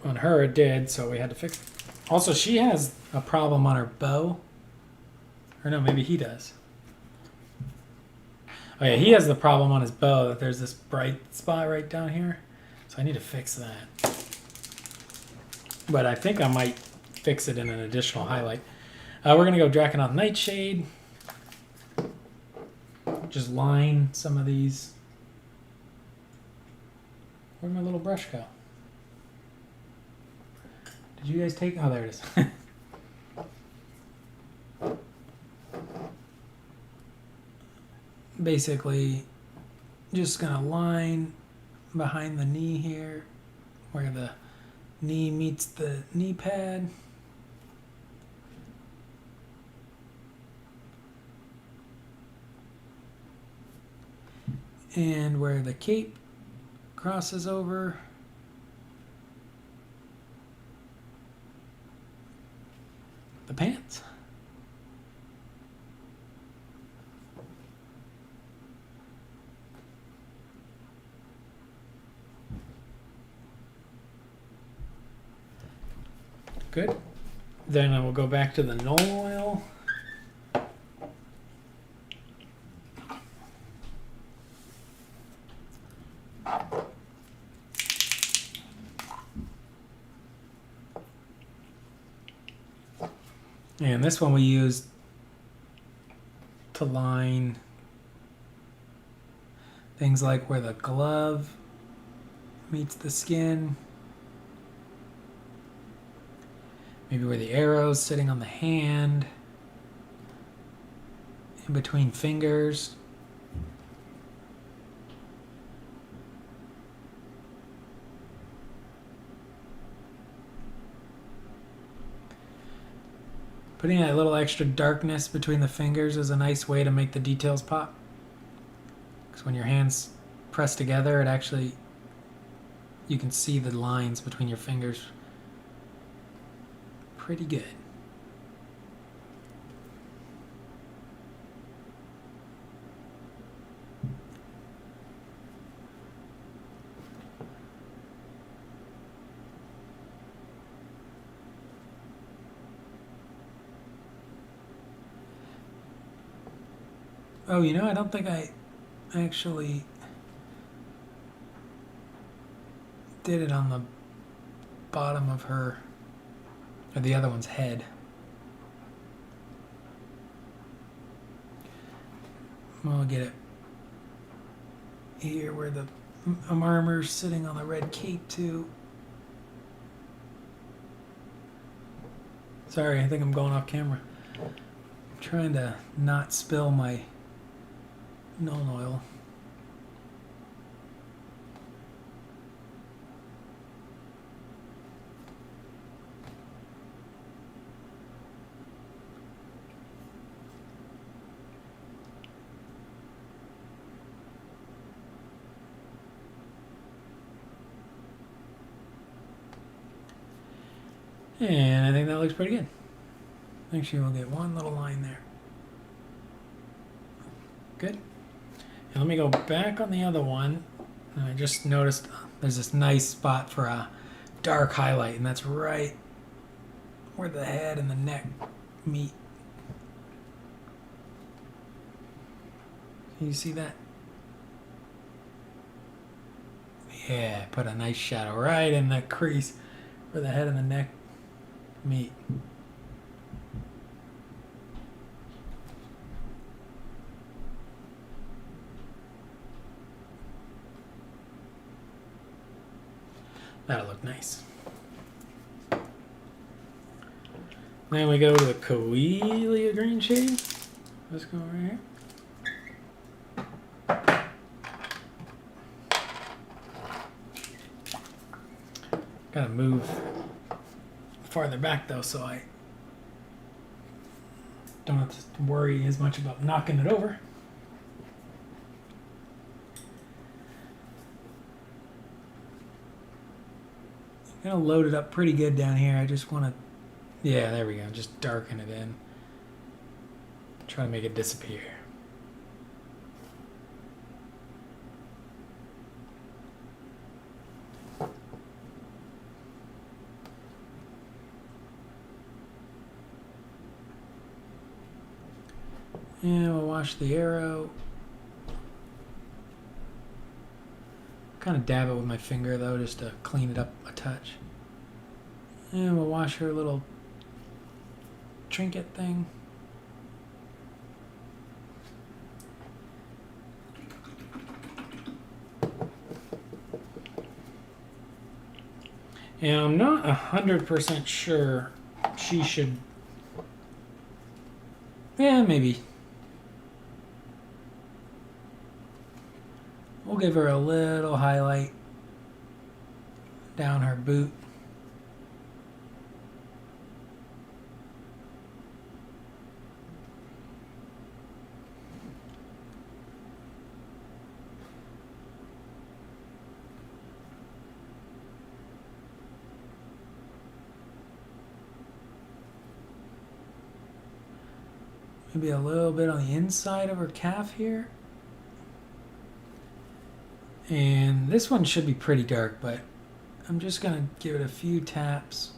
on her it did, so we had to fix it. Also, she has a problem on her bow. Or no, maybe he does. Oh yeah, he has the problem on his bow that there's this bright spot right down here. So I need to fix that. But I think I might fix it in an additional highlight. We're going to go Draconoth Nightshade. Just line some of these. Where'd my little brush go? Did you guys take? Oh, there it is. Basically, just going to line behind the knee here, where the knee meets the knee pad. And where the cape crosses over. The pants. Good. Then I will go back to the Knoll Oil. And this one we used to line things like where the glove meets the skin. Maybe where the arrow's sitting on the hand. In between fingers. Putting that little extra darkness between the fingers is a nice way to make the details pop. Because when your hands press together, it actually, you can see the lines between your fingers pretty good. Oh, you know, I don't think I actually did it on the bottom of her, or the other one's head. We'll get it here where the armor's sitting on the red cape too. Sorry, I think I'm going off camera. I'm trying to not spill my Knoll Oil. And I think that looks pretty good. Actually, we'll get one little line there. Good. And let me go back on the other one. And I just noticed there's this nice spot for a dark highlight, and that's right where the head and the neck meet. Can you see that? Yeah, put a nice shadow right in the crease where the head and the neck meet. That'll look nice. Then we go to the Coelia green shade. Let's go right here. Gotta move farther back though, so I don't have to worry as much about knocking it over. gonna load it up pretty good down here. I just want to, yeah, there we go. Just darken it in. Try to make it disappear. And we'll wash the arrow. Kind of dab it with my finger though, just to clean it up a touch. And we'll wash her little trinket thing. And I'm not 100% sure she should. Yeah, maybe. We'll give her a little highlight down her boot. Maybe a little bit on the inside of her calf here. And this one should be pretty dark, but I'm just going to give it a few taps.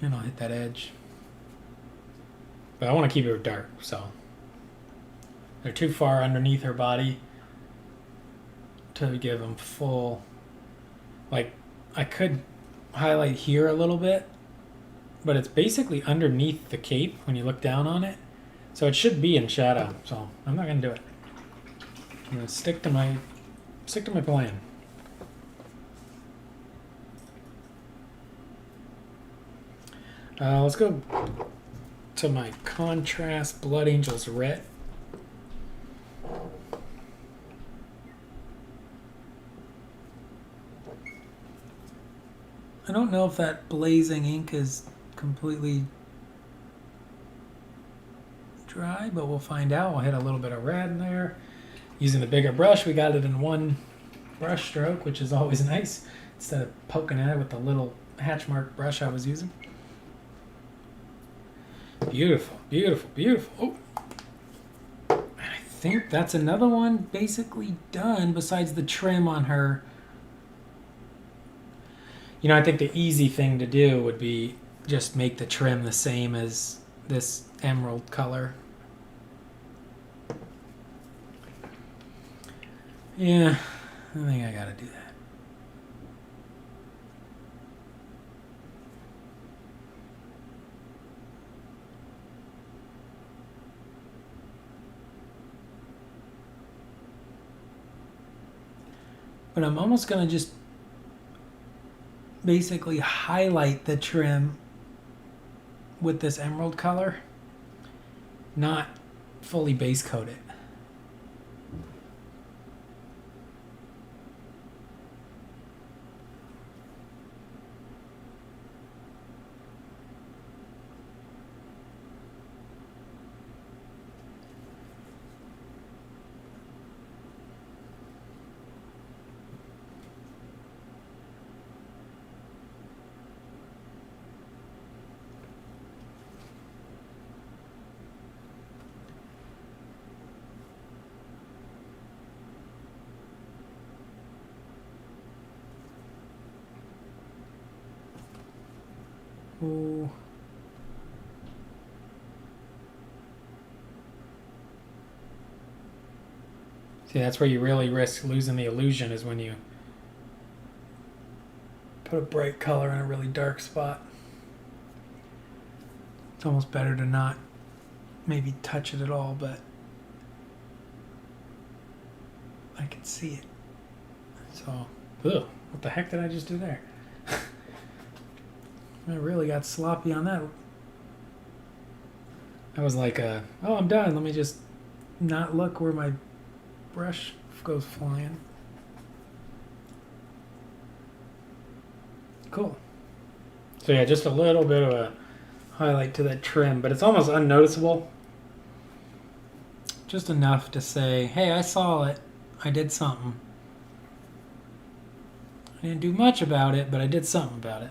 And I'll hit that edge. But I want to keep it dark, so they're too far underneath her body to give them full. Like, I could highlight here a little bit, but it's basically underneath the cape when you look down on it. So it should be in shadow, so I'm not going to do it. I'm going to stick to my plan. Let's go to my contrast Blood Angels Red. I don't know if that blazing ink is completely dry, but we'll find out. We'll hit a little bit of red in there. Using the bigger brush, we got it in one brush stroke, which is always nice, instead of poking at it with the little hatch mark brush I was using. Beautiful, beautiful, beautiful. Oh. I think that's another one basically done besides the trim on her. You know, I think the easy thing to do would be just make the trim the same as this emerald color. Yeah, I think I gotta do that. But I'm almost gonna just basically highlight the trim with this emerald color, not fully base coat it. Ooh. See, that's where you really risk losing the illusion, is when you put a bright color in a really dark spot. It's almost better to not maybe touch it at all, but I can see it. So, ugh, what the heck did I just do there? I really got sloppy on that. I was like, oh, I'm done. Let me just not look where my brush goes flying. Cool. So yeah, just a little bit of a highlight to that trim, but it's almost unnoticeable. Just enough to say, hey, I saw it. I did something. I didn't do much about it, but I did something about it.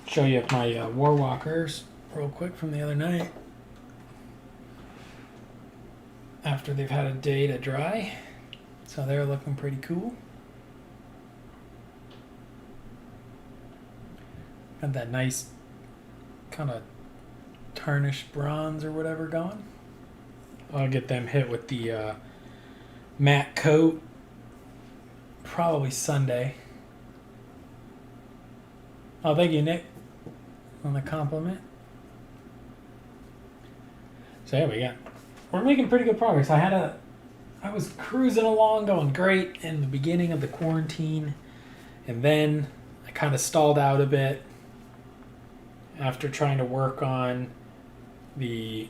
Show you my War Walkers real quick from the other night. After they've had a day to dry. So they're looking pretty cool. Got that nice kind of tarnished bronze or whatever going. I'll get them hit with the matte coat probably Sunday. Oh, thank you, Nick, on the compliment. So yeah, we're making pretty good progress. I was cruising along, going great in the beginning of the quarantine, and then I kind of stalled out a bit after trying to work on the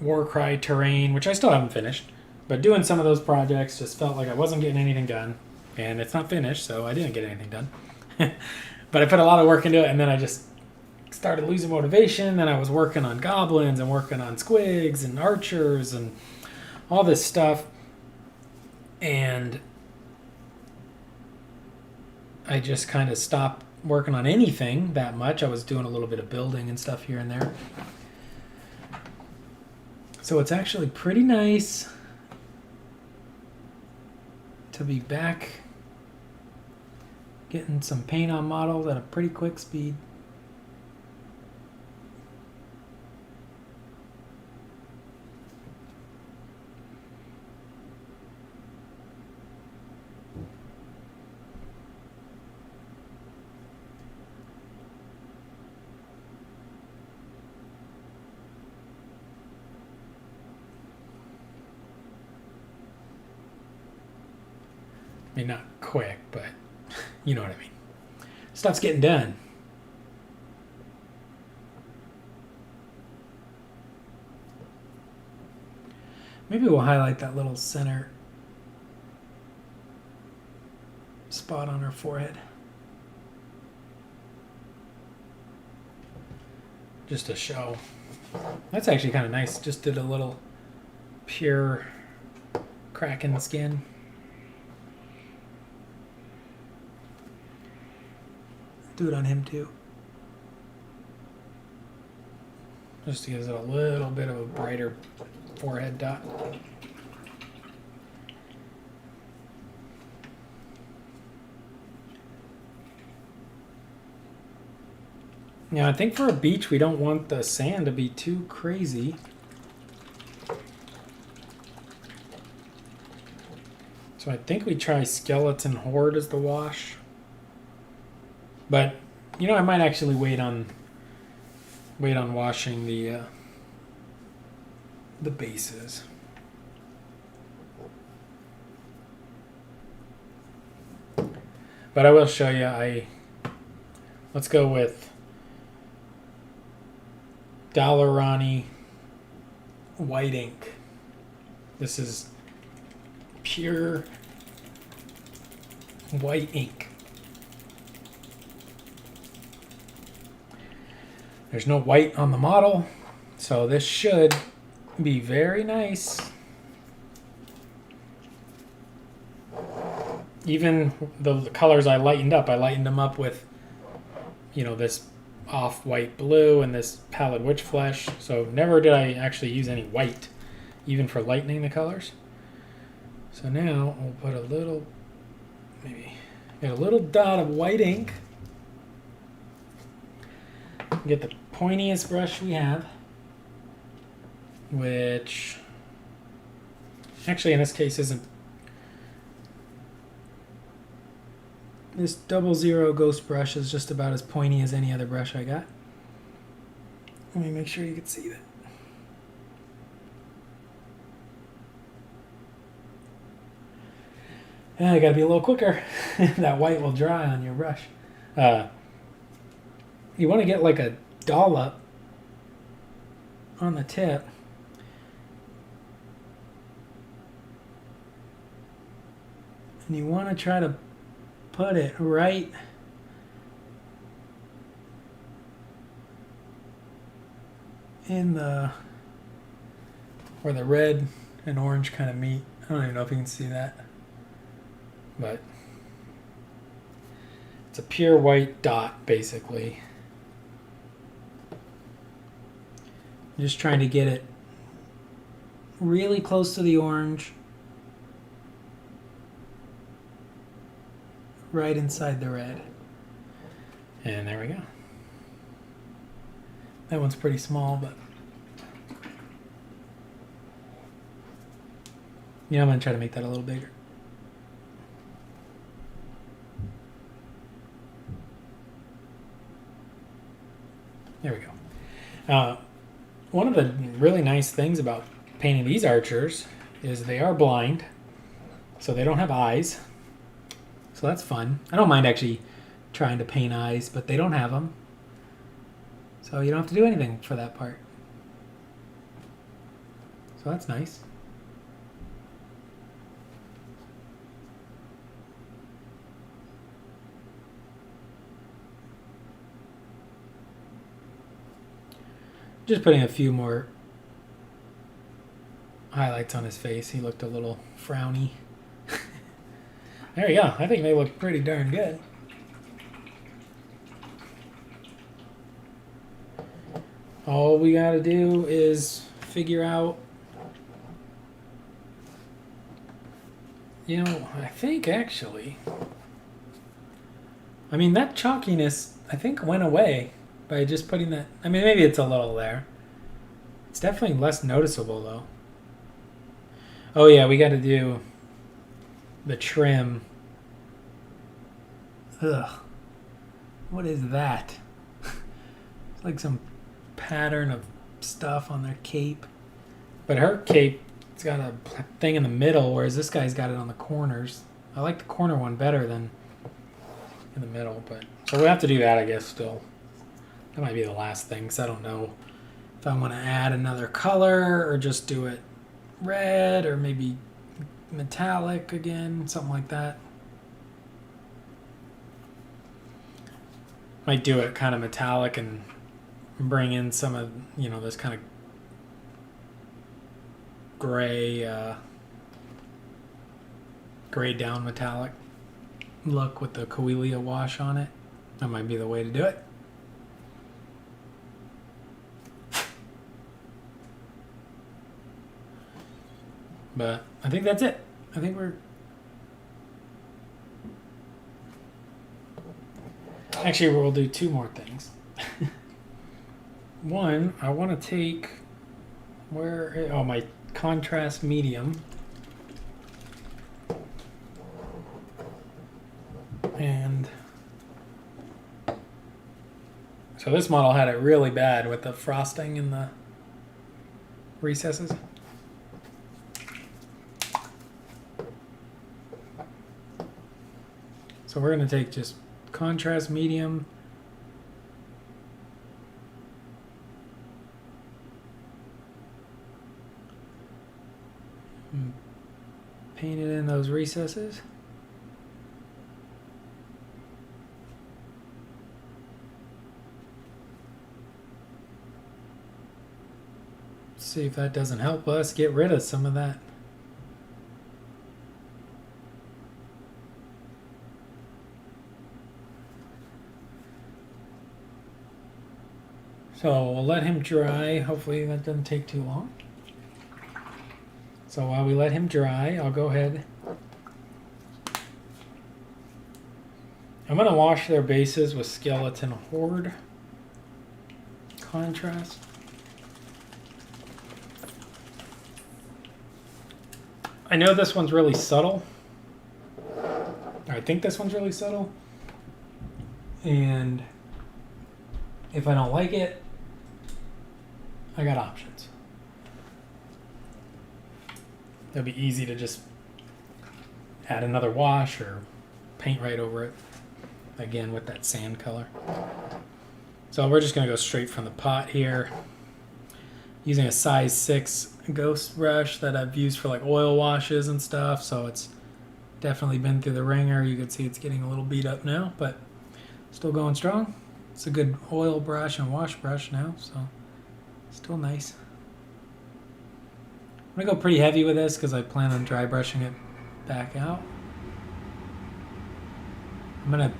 Warcry terrain, which I still haven't finished, but doing some of those projects just felt like I wasn't getting anything done, and it's not finished, so I didn't get anything done. But I put a lot of work into it, and then I just started losing motivation. Then I was working on goblins and working on squigs and archers and all this stuff, and I just kind of stopped working on anything that much. I was doing a little bit of building and stuff here and there. So it's actually pretty nice to be back getting some paint on models at a pretty quick speed. I mean, not quick, but you know what I mean. Stuff's getting done. Maybe we'll highlight that little center spot on her forehead. Just to show. That's actually kind of nice. Just did a little pure crack in the skin. Do it on him too. Just to give it a little bit of a brighter forehead dot. Now I think for a beach we don't want the sand to be too crazy. So I think we try Skeleton Horde as the wash. But you know, I might actually wait on washing the bases. But I will show you. Let's go with Dalarani white ink. This is pure white ink. There's no white on the model, so this should be very nice. Even the colors I lightened them up with, you know, this off-white blue and this pallid witch flesh. So never did I actually use any white, even for lightening the colors. So now we'll put a little, maybe get a little dot of white ink. Get the pointiest brush we have, which actually in this case isn't. This 00 ghost brush is just about as pointy as any other brush I got. Let me make sure you can see that. Yeah, I gotta be a little quicker. That white will dry on your brush. You want to get like a dollop on the tip. And you want to try to put it right in the where the red and orange kind of meet. I don't even know if you can see that, but it's a pure white dot basically. I'm just trying to get it really close to the orange, right inside the red. And there we go. That one's pretty small, but yeah, I'm going to try to make that a little bigger. There we go. One of the really nice things about painting these archers is they are blind, so they don't have eyes. So that's fun. I don't mind actually trying to paint eyes, but they don't have them. So you don't have to do anything for that part. So that's nice. Just putting a few more highlights on his face. He looked a little frowny. There you go. I think they look pretty darn good. All we got to do is figure out, you know, I think actually, I mean, that chalkiness, I think, went away by just putting that. I mean, maybe it's a little there. It's definitely less noticeable, though. Oh, yeah, we got to do the trim. Ugh. What is that? It's like some pattern of stuff on their cape. But her cape, it's got a thing in the middle, whereas this guy's got it on the corners. I like the corner one better than in the middle, but so we have to do that, I guess, still. That might be the last thing, because I don't know if I want to add another color or just do it red or maybe metallic again, something like that. Might do it kind of metallic and bring in some of, you know, this kind of gray, gray down metallic look with the Coelia wash on it. That might be the way to do it. But I think that's it. I think we're... Actually, we'll do two more things. One, I want to take... Where... Oh, my contrast medium. And... So this model had it really bad with the frosting in the recesses. So we're going to take just contrast medium. And paint it in those recesses. See if that doesn't help us get rid of some of that. So we'll let him dry. Hopefully that doesn't take too long. So while we let him dry, I'll go ahead. I'm going to wash their bases with Skeleton Horde contrast. I know this one's really subtle. I think this one's really subtle. And if I don't like it, I got options. It'll be easy to just add another wash or paint right over it. Again, with that sand color. So we're just going to go straight from the pot here. Using a size 6 ghost brush that I've used for like oil washes and stuff. So it's definitely been through the ringer. You can see it's getting a little beat up now, but still going strong. It's a good oil brush and wash brush now, so Still nice. I'm gonna go pretty heavy with this because I plan on dry brushing it back out. I'm gonna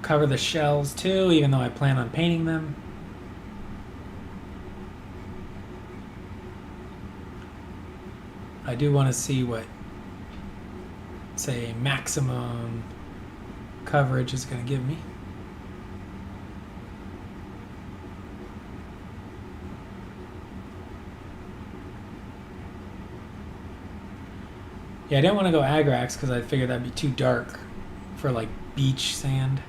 cover the shells too, even though I plan on painting them. I do want to see what, say, maximum coverage is going to give me. Yeah, I didn't want to go Agrax because I figured that'd be too dark for like beach sand.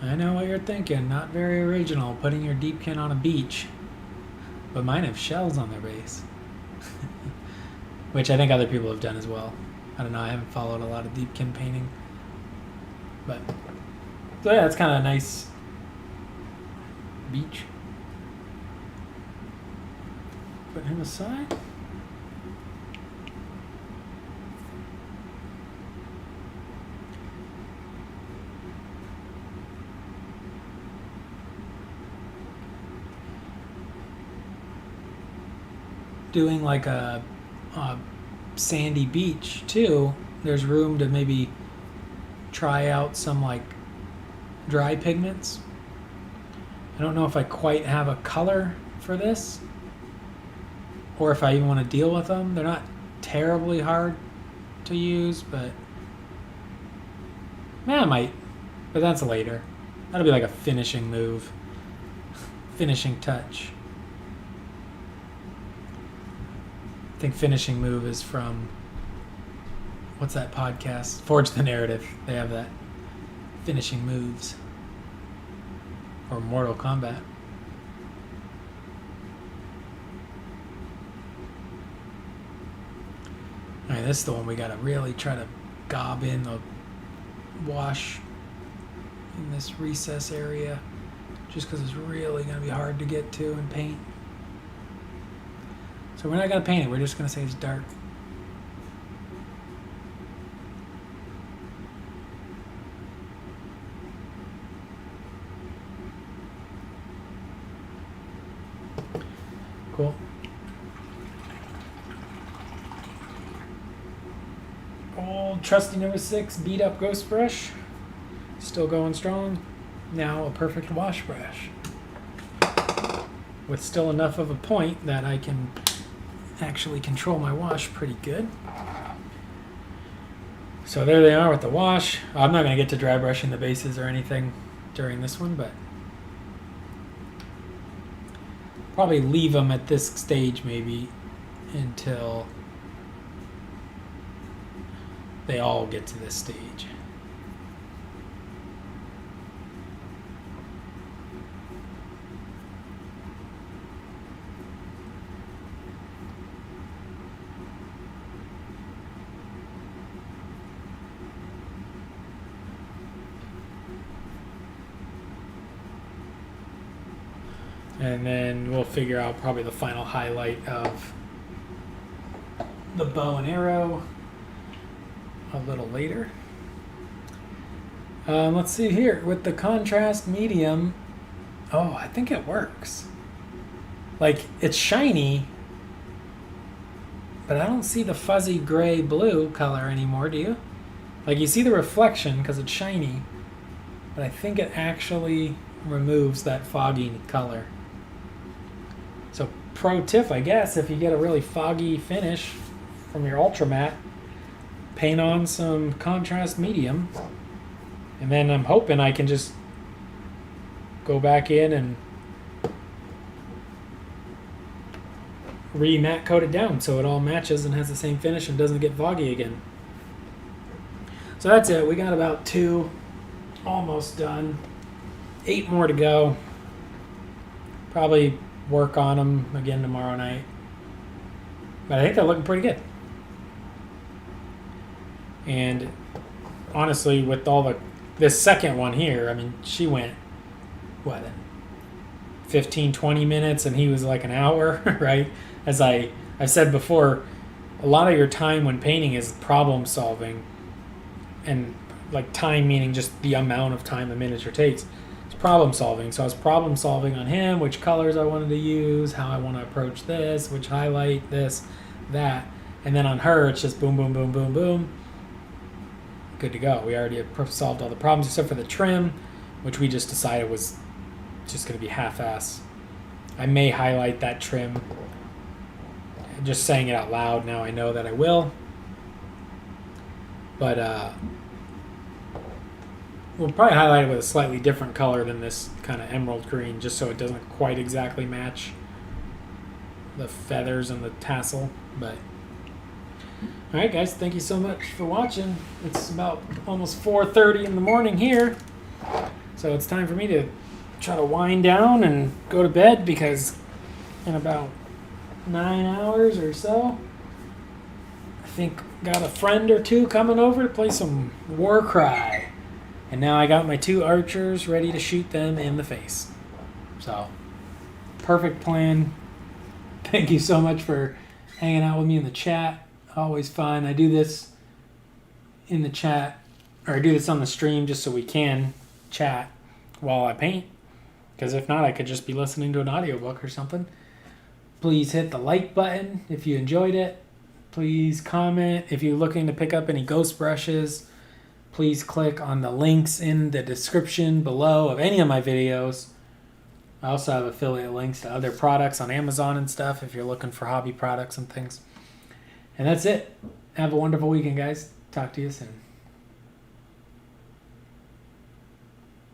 I know what you're thinking. Not very original, putting your Deepkin on a beach. But mine have shells on their base. Which I think other people have done as well. I don't know, I haven't followed a lot of Deepkin painting. But, so yeah, it's kind of a nice beach. Put him aside. Doing like a sandy beach too, there's room to maybe try out some like dry pigments. I don't know if I quite have a color for this or if I even want to deal with them. They're not terribly hard to use, but I might, but that's later. That'll be like a finishing move, finishing touch. I think finishing move is from, what's that podcast? Forge the Narrative. They have that. Finishing moves. Or Mortal Kombat. Alright, this is the one we gotta really try to gob in the wash in this recess area. Just because it's really gonna be hard to get to and paint. So we're not going to paint it, we're just going to say it's dark. Cool. Old trusty number 6 beat up ghost brush. Still going strong. Now a perfect wash brush. With still enough of a point that I can actually control my wash pretty good. So there they are with the wash. I'm not going to get to dry brushing the bases or anything during this one, but probably leave them at this stage maybe until they all get to this stage. And then we'll figure out probably the final highlight of the bow and arrow a little later. Let's see here. With the contrast medium, oh, I think it works. Like, it's shiny, but I don't see the fuzzy gray blue color anymore, do you? Like, you see the reflection because it's shiny, but I think it actually removes that foggy color. So pro tip, I guess, if you get a really foggy finish from your ultra matte, paint on some contrast medium, and then I'm hoping I can just go back in and re-matte coat it down so it all matches and has the same finish and doesn't get foggy again. So that's it. We got about 2 almost done. 8 more to go. Probably work on them again tomorrow night. But I think they're looking pretty good. And honestly, with all this second one here, I mean, she went, what, 15, 20 minutes, and he was like an hour, right? As I've said before, a lot of your time when painting is problem solving, and like time meaning just the amount of time a miniature takes. It's It's problem solving. So I was problem solving on him, which colors I wanted to use, how I want to approach this, which highlight, this, that. And then on her, it's just boom, boom, boom, boom, boom. Good to go. We already have solved all the problems except for the trim, which we just decided was just going to be half-ass. I may highlight that trim. Just saying it out loud now, I know that I will. But we'll probably highlight it with a slightly different color than this kind of emerald green, just so it doesn't quite exactly match the feathers and the tassel. But all right, guys, thank you so much for watching. It's about almost 4:30 in the morning here, so it's time for me to try to wind down and go to bed, because in about 9 hours or so, I think got a friend or two coming over to play some Warcry. And now I got my 2 archers ready to shoot them in the face. So, perfect plan. Thank you so much for hanging out with me in the chat. Always fun. I do this in the chat, or I do this on the stream just so we can chat while I paint. Because if not, I could just be listening to an audiobook or something. Please hit the like button if you enjoyed it. Please comment. If you're looking to pick up any ghost brushes, please click on the links in the description below of any of my videos. I also have affiliate links to other products on Amazon and stuff if you're looking for hobby products and things. And that's it. Have a wonderful weekend, guys. Talk to you soon.